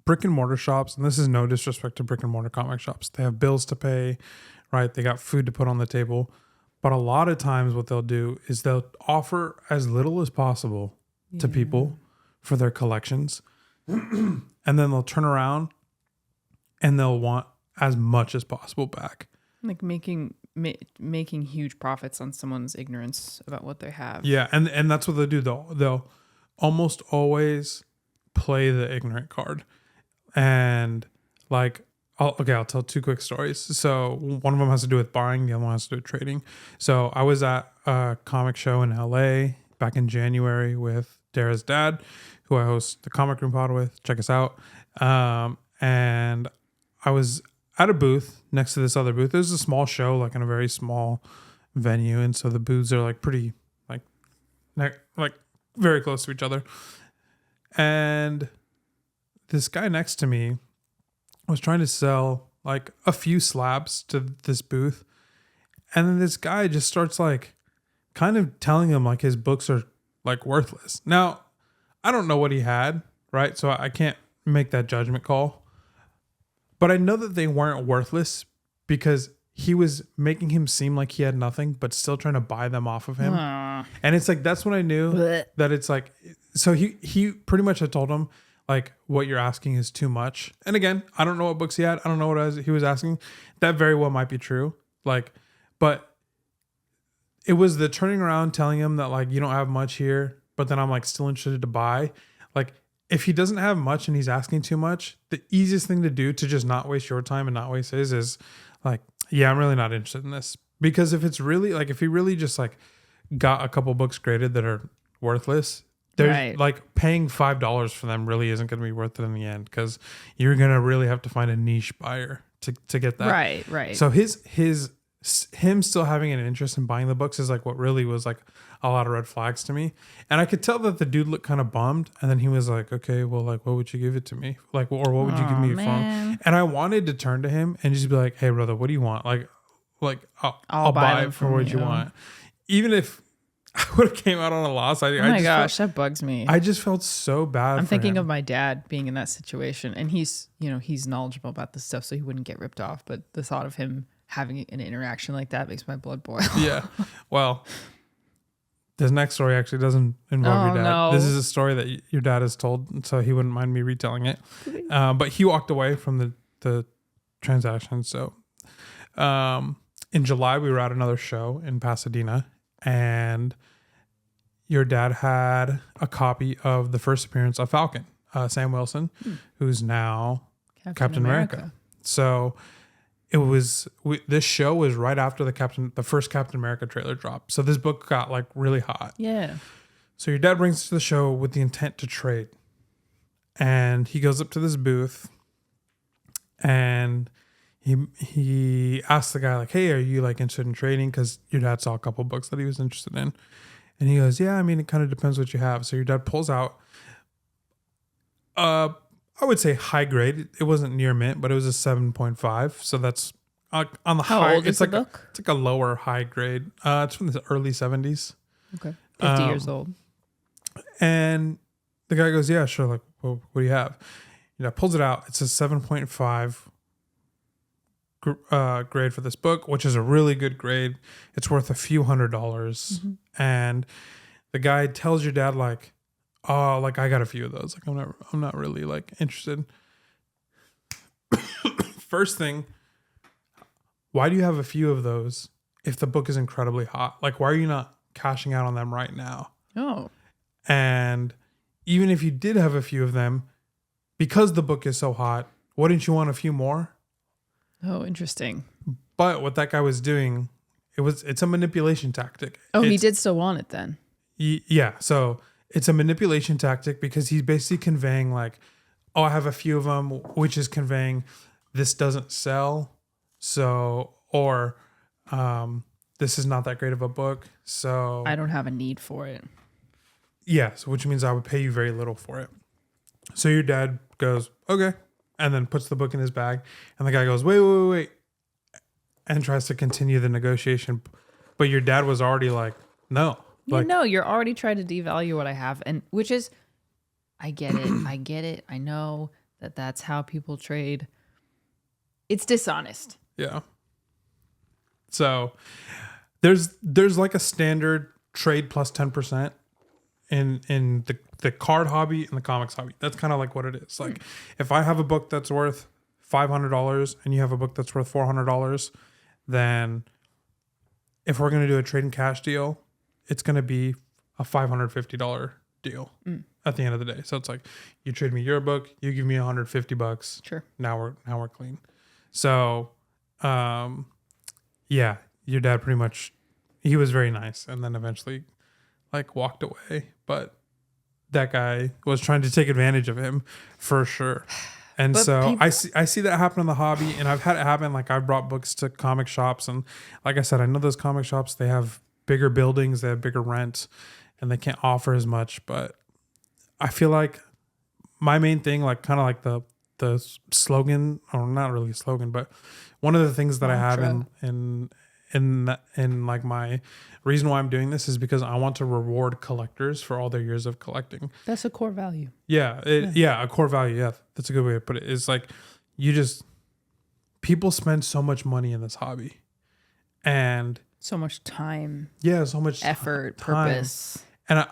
brick and mortar shops, and this is no disrespect to brick and mortar comic shops, they have bills to pay, right? They got food to put on the table. But a lot of times what they'll do is they'll offer as little as possible to people for their collections. And then they'll turn around and they'll want as much as possible back. Like making huge profits on someone's ignorance about what they have. Yeah, and that's what they do. They'll almost always play the ignorant card. And like, I'll tell two quick stories. So one of them has to do with buying, the other one has to do with trading. So I was at a comic show in LA back in January with Dara's dad, who I host the Comic Room Pod with. Check us out. And I was at a booth next to this other booth. It was a small show, like in a very small venue, and so the booths are like pretty, like very close to each other. And this guy next to me was trying to sell like a few slabs to this booth, and then this guy just starts like kind of telling him like his books are like worthless. Now, I don't know what he had, right? So I can't make that judgment call. But I know that they weren't worthless because he was making him seem like he had nothing, but still trying to buy them off of him. And it's like, that's when I knew that it's like, so he pretty much had told him like, what you're asking is too much. And again, I don't know what books he had. I don't know what he was asking. That very well might be true. Like, but it was the turning around, telling him that like, you don't have much here, but then I'm like still interested to buy. Like, if he doesn't have much and he's asking too much, the easiest thing to do to just not waste your time and not waste his is like, yeah, I'm really not interested in this. Because if it's really like, if he really just like got a couple books graded that are worthless, there's like paying $5 for them really isn't going to be worth it in the end, because you're going to really have to find a niche buyer to get that. Right. So him still having an interest in buying the books is like what really was like a lot of red flags to me. And I could tell that the dude looked kind of bummed. And then he was like, okay, well, like, what would you give it to me? Like, or what would you give me from? And I wanted to turn to him and just be like, hey, brother, what do you want? Like I'll buy it for what you want. Even if I would have came out on a loss. Oh my gosh, that bugs me. I just felt so bad. I'm thinking of my dad being in that situation, and he's knowledgeable about this stuff, so he wouldn't get ripped off. But the thought of him having an interaction like that makes my blood boil. Yeah. Well, this next story actually doesn't involve your dad. No. This is a story that your dad has told, so he wouldn't mind me retelling it. But he walked away from the transaction. So in July, we were at another show in Pasadena, and your dad had a copy of the first appearance of Falcon, Sam Wilson, who's now Captain America. So this show was right after the first Captain America trailer dropped. So this book got like really hot. Yeah. So your dad brings us to the show with the intent to trade. And he goes up to this booth and he asks the guy like, hey, are you like interested in trading? Because your dad saw a couple books that he was interested in. And he goes, yeah, I mean, it kind of depends what you have. So your dad pulls out, I would say high grade. It wasn't near mint, but it was a 7.5. So that's on the How high. Old is the book? It's like a lower high grade. It's from the early 70s. Okay. 50 years old. And the guy goes, yeah, sure. Like, well, what do you have? Pulls it out. It's a 7.5 grade for this book, which is a really good grade. It's worth a few $100s. Mm-hmm. And the guy tells your dad like, oh, like I got a few of those. Like I'm not really like interested. First thing, why do you have a few of those if the book is incredibly hot? Like, why are you not cashing out on them right now? Oh. And even if you did have a few of them, because the book is so hot, wouldn't you want a few more? Oh, interesting. But what that guy was doing, it's a manipulation tactic. Oh, he did still want it then. Yeah. So it's a manipulation tactic because he's basically conveying like, oh, I have a few of them, which is conveying this doesn't sell. So, or this is not that great of a book. So I don't have a need for it. Yes, which means I would pay you very little for it. So your dad goes, okay. And then puts the book in his bag. And the guy goes, wait. And tries to continue the negotiation. But your dad was already like, no. Like, no, you're already trying to devalue what I have. And which is, I get it. I know that that's how people trade. It's dishonest. Yeah. So there's like a standard trade plus 10% in the the card hobby and the comics hobby. That's kind of like what it is. Like if I have a book that's worth $500 and you have a book that's worth $400, then if we're going to do a trade and cash deal, it's going to be a $550 deal at the end of the day. So it's like you trade me your book, you give me $150. Sure. Now we're clean. So, yeah, your dad pretty much, he was very nice and then eventually like walked away, but that guy was trying to take advantage of him for sure. And but so I see that happen in the hobby, and I've had it happen. Like I've brought books to comic shops, and like I said, I know those comic shops, they have bigger buildings, they have bigger rent, and they can't offer as much. But I feel like my main thing, like kind of like the slogan, or not really a slogan, but one of the things that I have in like my reason why I'm doing this is because I want to reward collectors for all their years of collecting. That's a core value. Yeah, a core value. Yeah, that's a good way to put it. It's like people spend so much money in this hobby, and so much time. Yeah, so much effort, purpose, and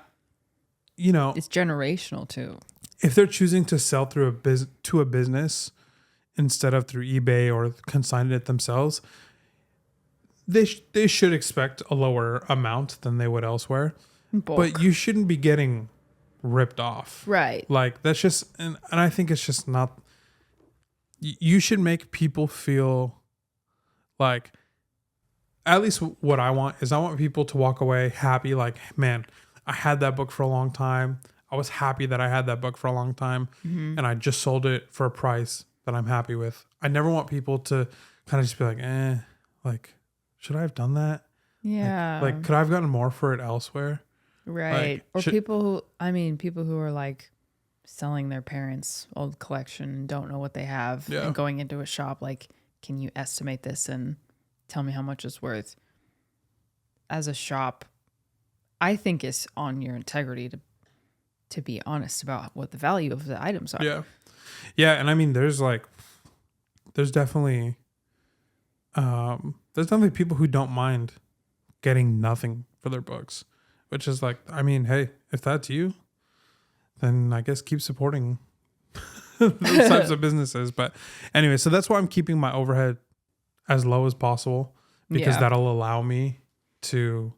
it's generational too. If they're choosing to sell through a business instead of through eBay or consigning it themselves, they should expect a lower amount than they would elsewhere. Bulk. But you shouldn't be getting ripped off. Right. Like that's just, and I think it's just not, you should make people feel like, at least what I want is I want people to walk away happy. Like, man, I had that book for a long time. I was happy that I had that book for a long time, and I just sold it for a price that I'm happy with. I never want people to kind of just be like, like, should I have done that? Yeah. Like could I have gotten more for it elsewhere? Right. Like, or people who are like selling their parents' old collection and don't know what they have and going into a shop like, can you estimate this and tell me how much it's worth? As a shop, I think it's on your integrity to be honest about what the value of the items are. Yeah. Yeah. And I mean, there's definitely people who don't mind getting nothing for their books, which is like, I mean, hey, if that's you, then I guess keep supporting those types of businesses. But anyway, so that's why I'm keeping my overhead as low as possible, because that'll allow me to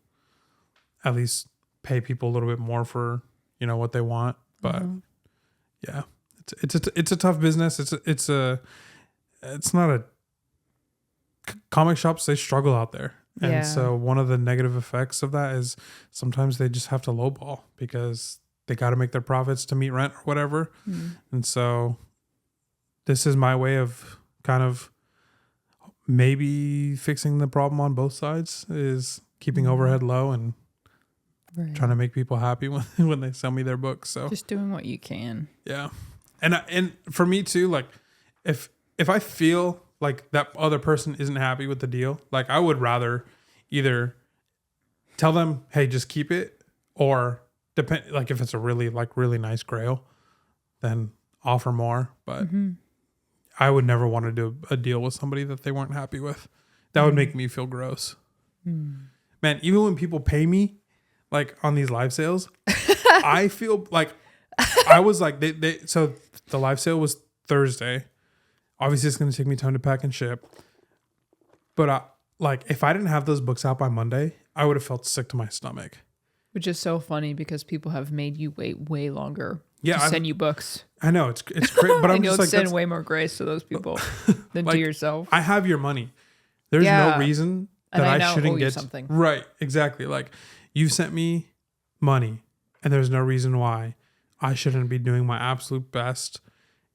at least pay people a little bit more for, what they want. But yeah, it's a tough business. It's not a comic shops. They struggle out there. And so one of the negative effects of that is sometimes they just have to lowball because they got to make their profits to meet rent or whatever. And so this is my way of kind of maybe fixing the problem on both sides, is keeping overhead low and trying to make people happy when they sell me their books. So just doing what you can. Yeah. And for me too, like if I feel like that other person isn't happy with the deal, like I would rather either tell them, hey, just keep it, or depend, like if it's a really nice grail, then offer more. But I would never want to do a deal with somebody that they weren't happy with. That would make me feel gross. Man, even when people pay me like on these live sales, I feel like I was like, so the live sale was Thursday. Obviously, it's going to take me time to pack and ship. But if I didn't have those books out by Monday, I would have felt sick to my stomach. Which is so funny because people have made you wait way longer to send you books. I know it's great, but I'm just like, send way more grace to those people than to yourself. I have your money. There's no reason that I shouldn't get something. Right, exactly. Like you've sent me money, and there's no reason why I shouldn't be doing my absolute best,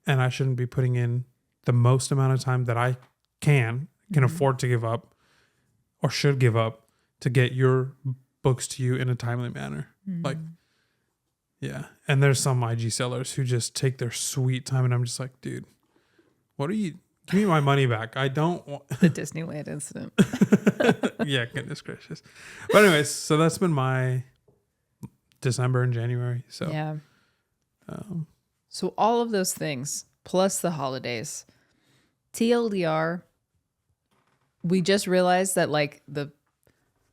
and I shouldn't be putting in the most amount of time that I can afford to give up or should give up to get your books to you in a timely manner. Like, yeah. And there's some IG sellers who just take their sweet time, and I'm just like, dude, what are you? Give me my money back. I don't want the Disneyland incident. Yeah, goodness gracious. But anyways, so that's been my December and January. So yeah. So all of those things plus the holidays. TLDR, we just realized that like the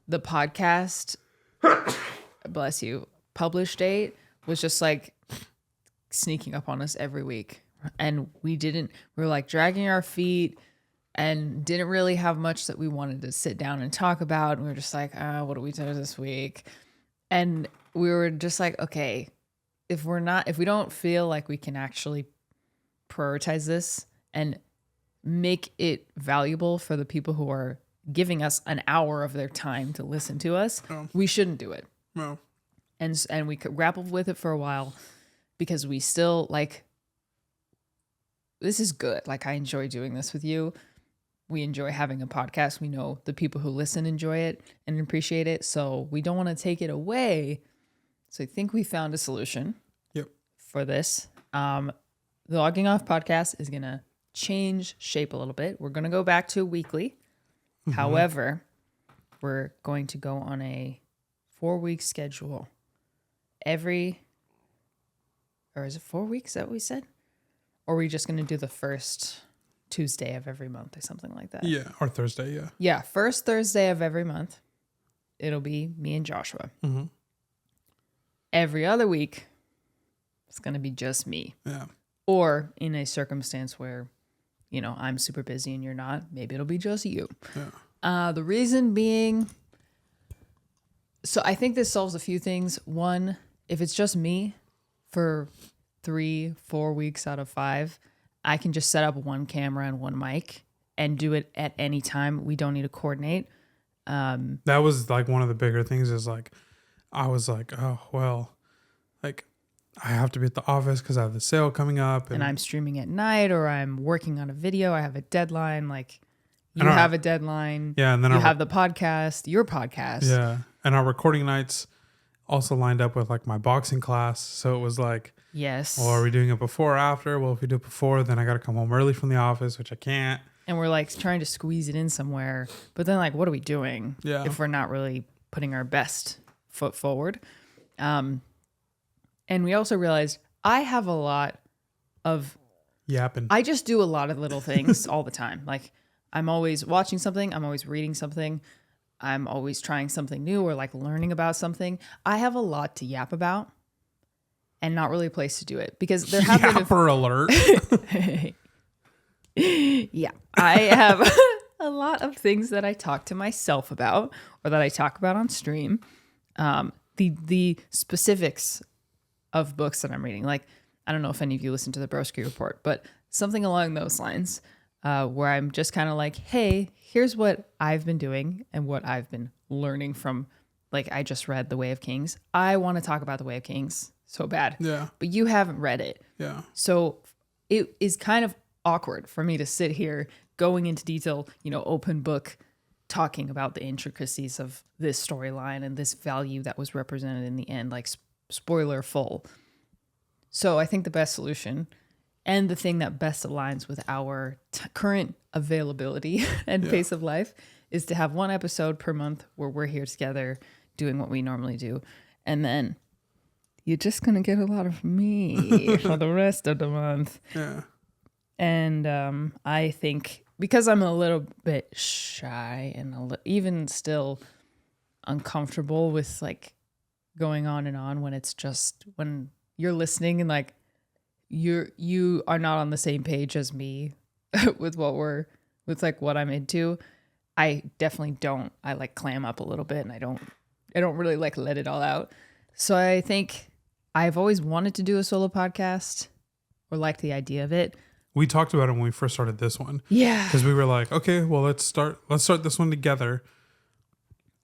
podcast, bless you, publish date was just like sneaking up on us every week. And we were like dragging our feet and didn't really have much that we wanted to sit down and talk about. And we were just like, what do we do this week? And we were just like, okay, if we don't feel like we can actually prioritize this and make it valuable for the people who are giving us an hour of their time to listen to us, we shouldn't do it. No. And we could grapple with it for a while because we still like, this is good. Like, I enjoy doing this with you. We enjoy having a podcast. We know the people who listen enjoy it and appreciate it. So we don't want to take it away. So I think we found a solution for this. The Logging Off podcast is going to change shape a little bit. We're going to go back to weekly. Mm-hmm. However, we're going to go on a 4-week schedule or is it 4 weeks? Is that what we said? Or are we just going to do the first Tuesday of every month or something like that? Yeah, or Thursday, yeah. Yeah, first Thursday of every month. It'll be me and Joshua. Mm-hmm. Every other week, it's going to be just me. Yeah. Or in a circumstance where, I'm super busy and you're not, maybe it'll be just you. Yeah. The reason being, so I think this solves a few things. One, if it's just me for 3-4 weeks out of 5, I can just set up one camera and one mic and do it at any time. We don't need to coordinate. That was like one of the bigger things is like, I was like, oh, well, like I have to be at the office because I have the sale coming up. And I'm streaming at night or I'm working on a video. I have a deadline. Like you have a deadline. Yeah. And then you have the podcast, your podcast. Yeah. And our recording nights also lined up with like my boxing class. So it was like, yes. Well, are we doing it before or after? Well, if we do it before, then I got to come home early from the office, which I can't. And we're like trying to squeeze it in somewhere. But then like, what are we doing if we're not really putting our best foot forward? And we also realized I have a lot of yapping. I just do a lot of little things all the time. Like I'm always watching something. I'm always reading something. I'm always trying something new or like learning about something. I have a lot to yap about and not really a place to do it because there have Yapper alert. Yeah, I have a lot of things that I talk to myself about or that I talk about on stream. The specifics of books that I'm reading. Like, I don't know if any of you listen to the Broski Report, but something along those lines where I'm just kind of like, hey, here's what I've been doing and what I've been learning from, like, I just read The Way of Kings. I want to talk about The Way of Kings so bad. Yeah. But you haven't read it. Yeah. So it is kind of awkward for me to sit here going into detail, open book, talking about the intricacies of this storyline and this value that was represented in the end, like spoiler full. So I think the best solution and the thing that best aligns with our current availability and pace of life is to have one episode per month where we're here together doing what we normally do. And then you're just going to get a lot of me for the rest of the month. Yeah. And I think because I'm a little bit shy and even still uncomfortable with like going on and on when it's just when you're listening and like you are not on the same page as me with what I'm into. I definitely don't. I like clam up a little bit and I don't really like let it all out. So I think I've always wanted to do a solo podcast or liked the idea of it. We talked about it when we first started this one. Yeah. Because we were like, okay, well, let's start this one together.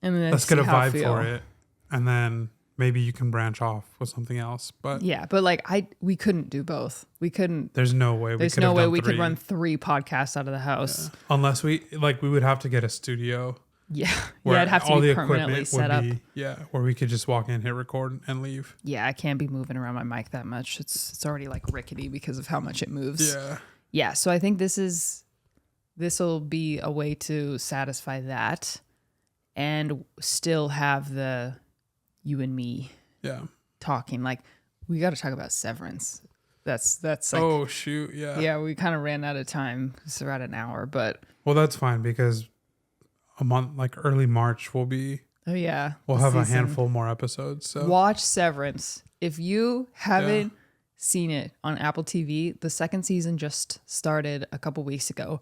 And then let's get a vibe for it. And then maybe you can branch off with something else. But yeah, but like we couldn't do both. We couldn't. There's no way we could run 3 podcasts out of the house. Yeah. Unless we would have to get a studio. Yeah. Yeah, it'd have to be permanently set up. Where we could just walk in, hit record, and leave. Yeah, I can't be moving around my mic that much. It's already like rickety because of how much it moves. Yeah. Yeah, so I think this will be a way to satisfy that and still have the you and me talking. Like, we got to talk about Severance. That's like, oh, shoot, yeah. Yeah, we kind of ran out of time because we're at an hour, but. Well, that's fine because a month, like early March, we'll have a handful more episodes. So watch Severance. If you haven't seen it on Apple TV, the second season just started a couple weeks ago.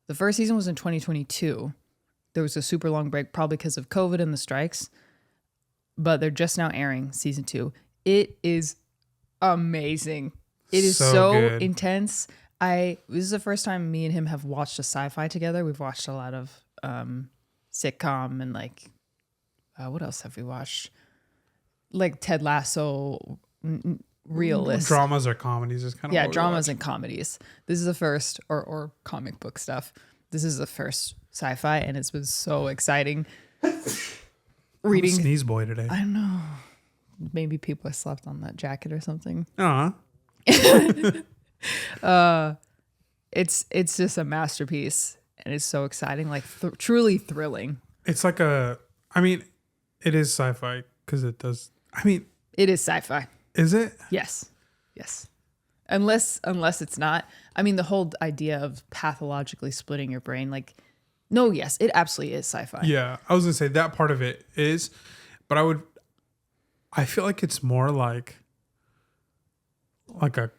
The first season was in 2022. There was a super long break, probably because of COVID and the strikes. But they're just now airing season 2. It is amazing. It is so intense. This is the first time me and him have watched a sci-fi together. We've watched a lot of sitcom and like, what else have we watched? Like Ted Lasso, realist. Dramas or comedies is kind of dramas and comedies. This is the first, or comic book stuff. This is the first sci-fi, and it's been so exciting. Reading sneeze boy today. I don't know. Maybe people have slept on that jacket or something. It's just a masterpiece, and it's so exciting, like truly thrilling. It's like it is sci-fi because it does. It is sci-fi. Is it? Yes. Unless it's not. I mean, the whole idea of pathologically splitting your brain, like, no, yes, it absolutely is sci-fi. Yeah, I was gonna say that part of it is, but I feel like it's more like a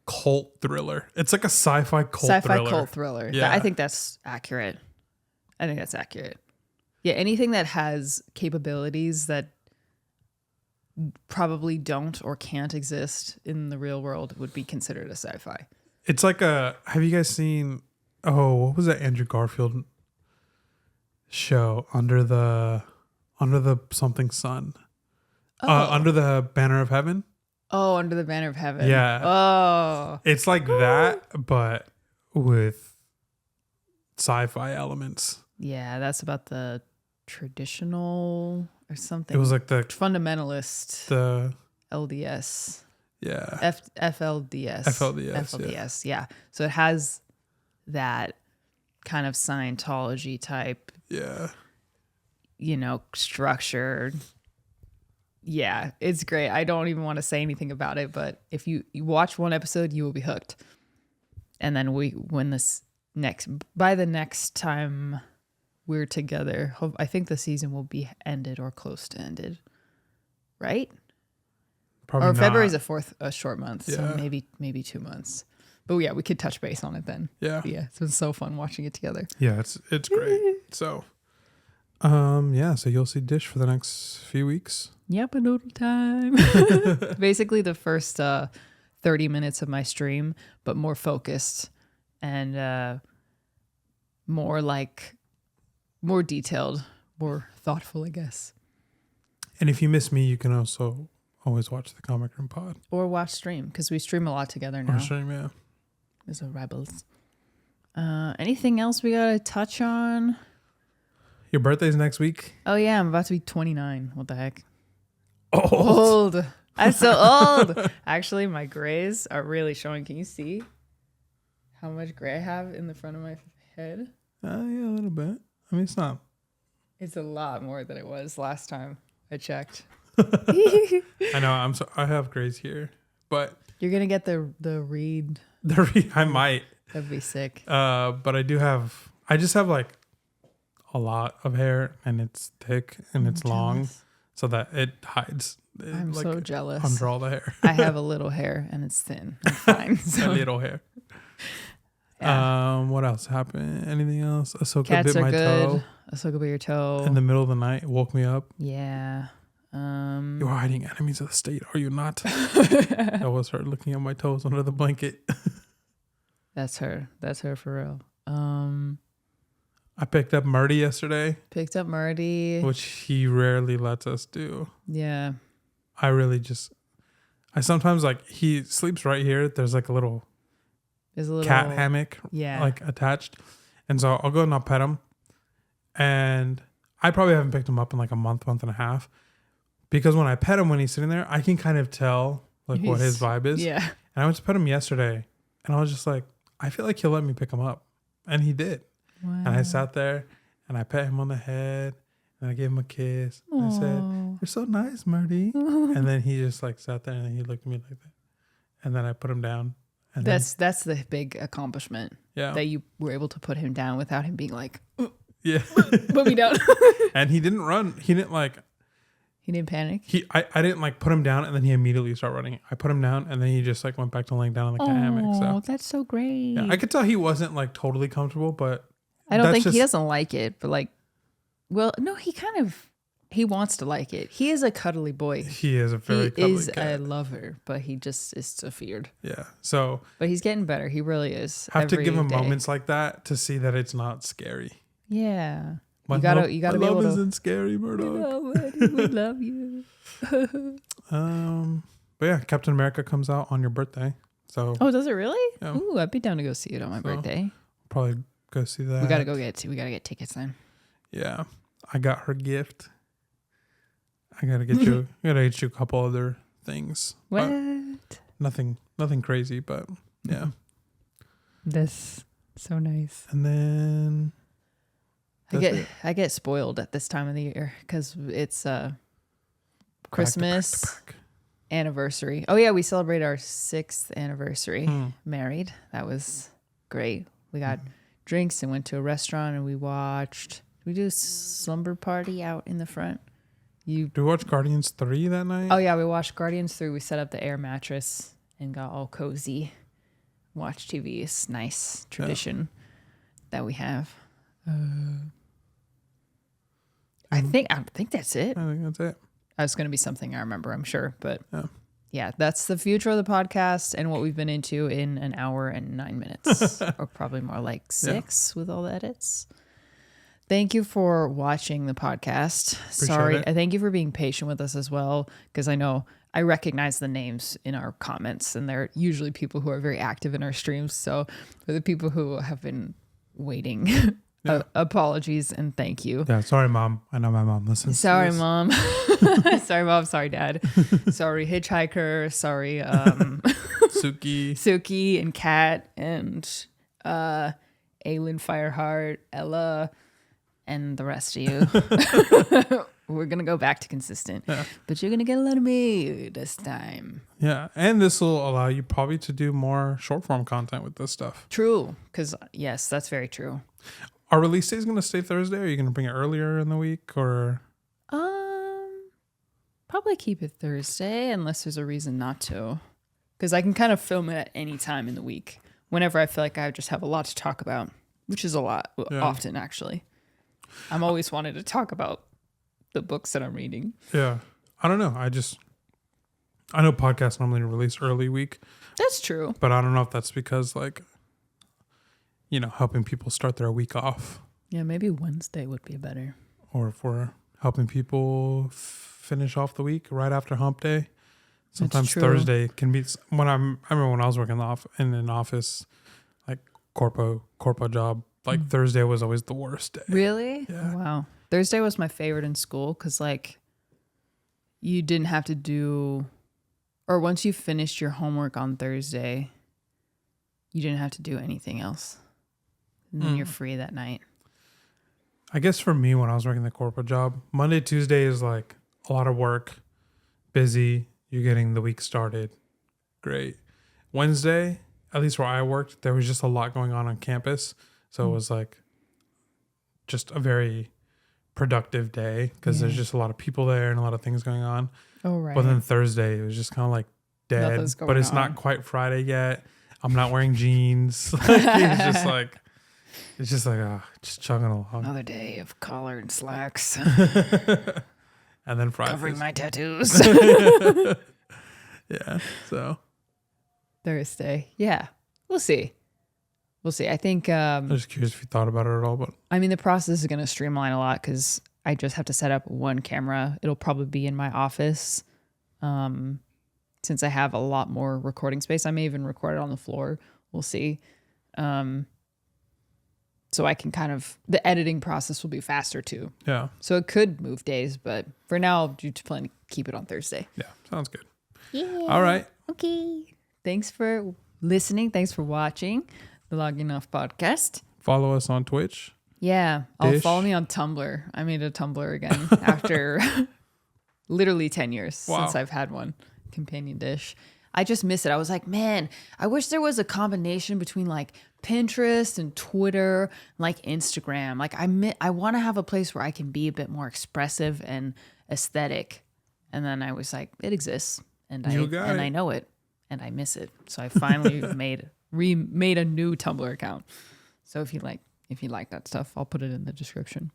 cult thriller. It's like a sci-fi cult thriller. Yeah, I think that's accurate. Yeah, anything that has capabilities that probably don't or can't exist in the real world would be considered a sci-fi. It's like have you guys seen, what was that Andrew Garfield show, Under the something sun? Under the Banner of Heaven? Oh, Under the Banner of Heaven. Yeah. Oh. It's like that, but with sci-fi elements. Yeah, that's about the traditional or something. It was like the fundamentalist. The LDS. Yeah. FLDS. FLDS. Yeah. So it has that kind of Scientology type. Yeah. Structure. Yeah, it's great. I don't even want to say anything about it, but if you watch one episode, you will be hooked. And then by the next time we're together, I think the season will be ended or close to ended. Right? Probably or not. February's a short month, Yeah. so maybe 2 months. But yeah, we could touch base on it then. Yeah. Yeah, it's been so fun watching it together. Yeah, it's great. So, so you'll see Dish for the next few weeks. Yep, a noodle time. Basically the first 30 minutes of my stream, but more focused and more detailed, more thoughtful, I guess. And if you miss me, you can also always watch the Comic Room Pod. Or watch stream, because we stream a lot together now. Or stream, yeah. As a rebels. Anything else we gotta touch on? Your birthday's next week? Oh yeah, I'm about to be 29. What the heck? Old. I'm so old. Actually, my grays are really showing. Can you see how much gray I have in the front of my head? Yeah, a little bit. I mean, it's not. It's a lot more than it was last time I checked. I know. I have grays here, but you're gonna get the read. I might. That'd be sick. But I just have like a lot of hair, and it's thick and it's long, so that it hides. I'm so jealous. Under all the hair. I have a little hair and it's thin. I'm fine. So. A little hair. Yeah. What else happened? Anything else? Ahsoka Cats bit my good. toe. Ahsoka bit your toe. In the middle of the night, woke me up. Yeah. You are hiding enemies of the state, are you not? That was her looking at my toes under the blanket. That's her. That's her for real. I picked up Murdy yesterday. Picked up Murdy. Which he rarely lets us do. Yeah. I sometimes he sleeps right here. There's like a little cat hammock attached. And so I'll go and I'll pet him. And I probably haven't picked him up in like a month and a half. Because when I pet him when he's sitting there, I can kind of tell what his vibe is. Yeah. And I went to pet him yesterday. And I was just like, I feel like he'll let me pick him up. And he did. Wow. And I sat there and I pet him on the head. And I gave him a kiss. And I said, "You're so nice, Marty." And then he just sat there and he looked at me like that. And then I put him down. And that's the big accomplishment. Yeah. That you were able to put him down without him being like, yeah, put me down. And he didn't run. He didn't He didn't panic? I didn't like put him down and then he immediately started running. I put him down and then he just like went back to laying down on the hammock. Oh, So that's so great. yeah, I could tell he wasn't like totally comfortable, but I don't think he doesn't like it, but like, well, no, he wants to like it. He is a cuddly boy. He is a very cuddly He is cat. a lover, but he just is so feared. Yeah. So But he's getting better. He really is. have to give him day. moments like that to see that it's not scary. Yeah. My You gotta love, be my able love to. isn't scary, Murdoch. We love you. But yeah, Captain America comes out on your birthday. So Oh, does it really? Yeah. Ooh, I'd be down to go see it on my birthday. probably go see that. We gotta get tickets then. Yeah. I got her gift. I gotta get you a couple other things. What? But nothing crazy, but yeah. That's so nice. And then I get spoiled at this time of the year because it's Christmas back to back. anniversary. Oh yeah, we celebrate our 6th anniversary married. That was great. We got drinks and went to a restaurant and we do a slumber party out in the front. Do we watch Guardians 3 that night? Oh yeah, we watched Guardians 3. We set up the air mattress and got all cozy. Watch TV. It's nice tradition that we have. I think that's it. I think that's it. It's going to be something I remember, I'm sure. But yeah, that's the future of the podcast and what we've been into in an hour and 9 minutes, or probably more like 6 with all the edits. Thank you for watching the podcast. Sorry. it. I thank you for being patient with us as well, because I know I recognize the names in our comments, and they're usually people who are very active in our streams. So for the people who have been waiting, apologies and thank you. Yeah, sorry, Mom. I know my mom listens. Sorry, to this. Mom. Sorry, Mom. Sorry, Dad. Sorry, Hitchhiker. Sorry, Suki and Kat and Aylin Fireheart, Ella, and the rest of you. We're going to go back to consistent. Yeah. But you're going to get a lot of me this time. Yeah, and this will allow you probably to do more short form content with this stuff. True. Because, yes, that's very true. Our release day is going to stay Thursday? Or are you going to bring it earlier in the week? Or Probably keep it Thursday unless there's a reason not to. Because I can kind of film it at any time in the week. Whenever I feel like I just have a lot to talk about. Which is a lot. Often, actually. I'm always wanting to talk about the books that I'm reading. Yeah. I don't know. I know podcasts normally release early week. That's true. But I don't know if that's because helping people start their week off. Yeah, maybe Wednesday would be better. Or if we're helping people finish off the week right after hump day. Sometimes Thursday can be I remember when I was working in an office, like corpo job, like Thursday was always the worst day. Really? Yeah. Wow. Thursday was my favorite in school because you didn't have to do, or once you finished your homework on Thursday, you didn't have to do anything else. And then you're free that night. I guess for me, when I was working the corporate job, Monday, Tuesday is like a lot of work, busy. You're getting the week started. Great. Wednesday, at least where I worked, there was just a lot going on campus. So it was like just a very productive day because there's just a lot of people there and a lot of things going on. Oh, right. But then Thursday, it was just kind of like dead. Nothing's going But it's on. not quite Friday yet. I'm not wearing jeans. It's just like, just chugging along. Another day of collar and slacks. And then Friday. Covering my tattoos. Yeah. So Thursday. Yeah. We'll see. I think, I'm just curious if you thought about it at all, but the process is going to streamline a lot because I just have to set up one camera. It'll probably be in my office. Since I have a lot more recording space, I may even record it on the floor. We'll see. So I can the editing process will be faster too. yeah. So it could move days, but for now, I'll plan to keep it on Thursday. Yeah. Sounds good. Yeah. All right. Okay. Thanks for listening. Thanks for watching the Logging Off podcast. Follow us on Twitch. Yeah. Follow me on Tumblr. I made a Tumblr again after literally 10 years since I've had one. Companion dish. I just miss it. I was like, man, I wish there was a combination between like Pinterest and Twitter, like Instagram. Like I want to have a place where I can be a bit more expressive and aesthetic. And then I was like, it exists, and I I know it, and I miss it. So I finally made a new Tumblr account. So if you like that stuff, I'll put it in the description.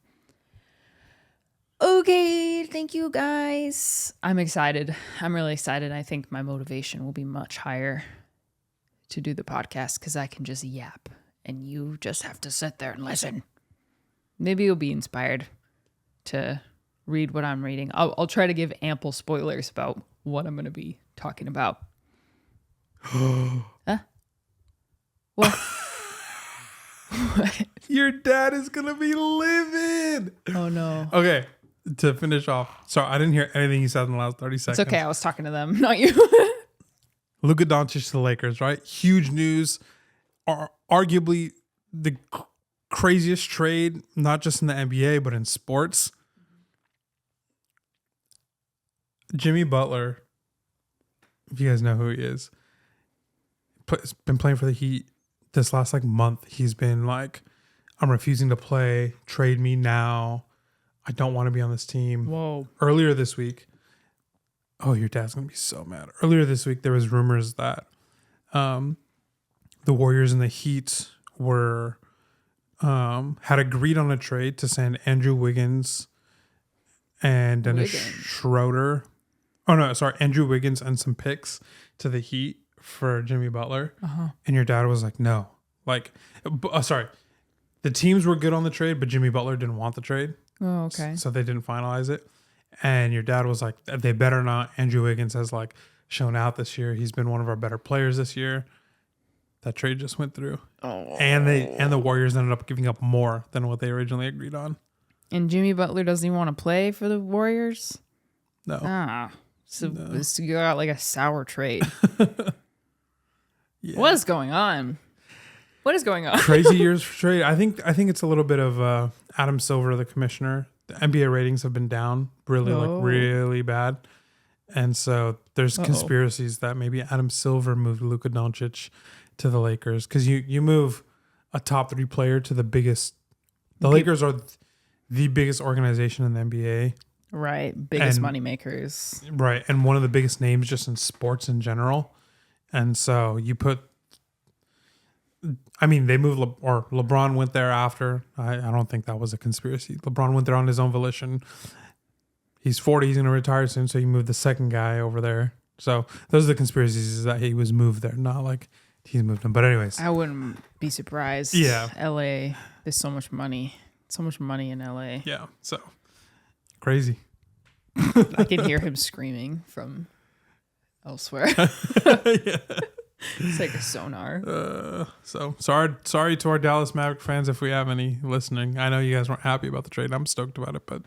Okay, thank you guys. I'm excited. I'm really excited. I think my motivation will be much higher to do the podcast because I can just yap and you just have to sit there and listen. Maybe you'll be inspired to read what I'm reading. I'll try to give ample spoilers about what I'm going to be talking about. Huh? What? What? Your dad is going to be livid. Oh, no. Okay, to finish off. Sorry, I didn't hear anything you said in the last 30 seconds. It's okay. I was talking to them, not you. Luka Doncic to the Lakers, right? Huge news. Arguably the craziest trade, not just in the NBA, but in sports. Jimmy Butler, if you guys know who he is, has been playing for the Heat this last month. He's been like, I'm refusing to play. Trade me now. I don't want to be on this team. Whoa. Earlier this week, oh, your dad's going to be so mad. Earlier this week, there was rumors that the Warriors and the Heat were had agreed on a trade to send Andrew Wiggins and Dennis Schroeder. Oh, no, sorry. Andrew Wiggins and some picks to the Heat for Jimmy Butler. Uh-huh. And your dad was like, no. Sorry. The teams were good on the trade, but Jimmy Butler didn't want the trade. Oh, okay. So they didn't finalize it. And your dad was like, they better not. Andrew Wiggins has shown out this year. He's been one of our better players this year. That trade just went through. Oh. And the Warriors ended up giving up more than what they originally agreed on. And Jimmy Butler doesn't even want to play for the Warriors? No. So No. This got like a sour trade. Yeah. What is going on? What is going on? Crazy years for trade. I think it's a little bit of Adam Silver, the commissioner. The NBA ratings have been down really bad. And so there's conspiracies that maybe Adam Silver moved Luka Doncic to the Lakers. Because you move a top 3 player to the biggest. The Lakers are the biggest organization in the NBA. Right. Biggest money makers. Right. And one of the biggest names just in sports in general. And so you put, they moved, LeBron went there after. I don't think that was a conspiracy. LeBron went there on his own volition. He's 40. He's going to retire soon. So you moved the second guy over there. So those are the conspiracies, is that he was moved there, not like he's moved him. But anyways. I wouldn't be surprised. Yeah. LA, there's so much money. So much money in LA. Yeah. So crazy. I can hear him screaming from elsewhere. Yeah. It's like a sonar. So sorry to our Dallas Maverick fans if we have any listening. I know you guys weren't happy about the trade. I'm stoked about it, but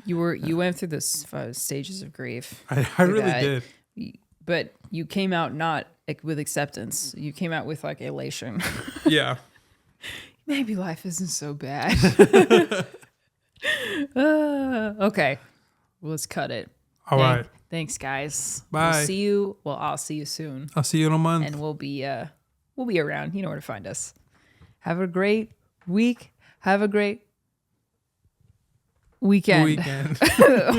you went through this stages of grief. I really did. But you came out not with acceptance. You came out with elation. Yeah. Maybe life isn't so bad. Okay. Well, let's cut it. All right. Thanks, guys. Bye. We'll see you. Well, I'll see you soon. I'll see you in a month. And we'll be around. You know where to find us. Have a great week. Have a great weekend.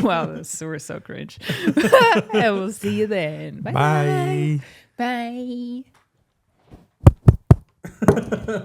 Wow, we're so cringe. And we'll see you then. Bye. Bye. Bye.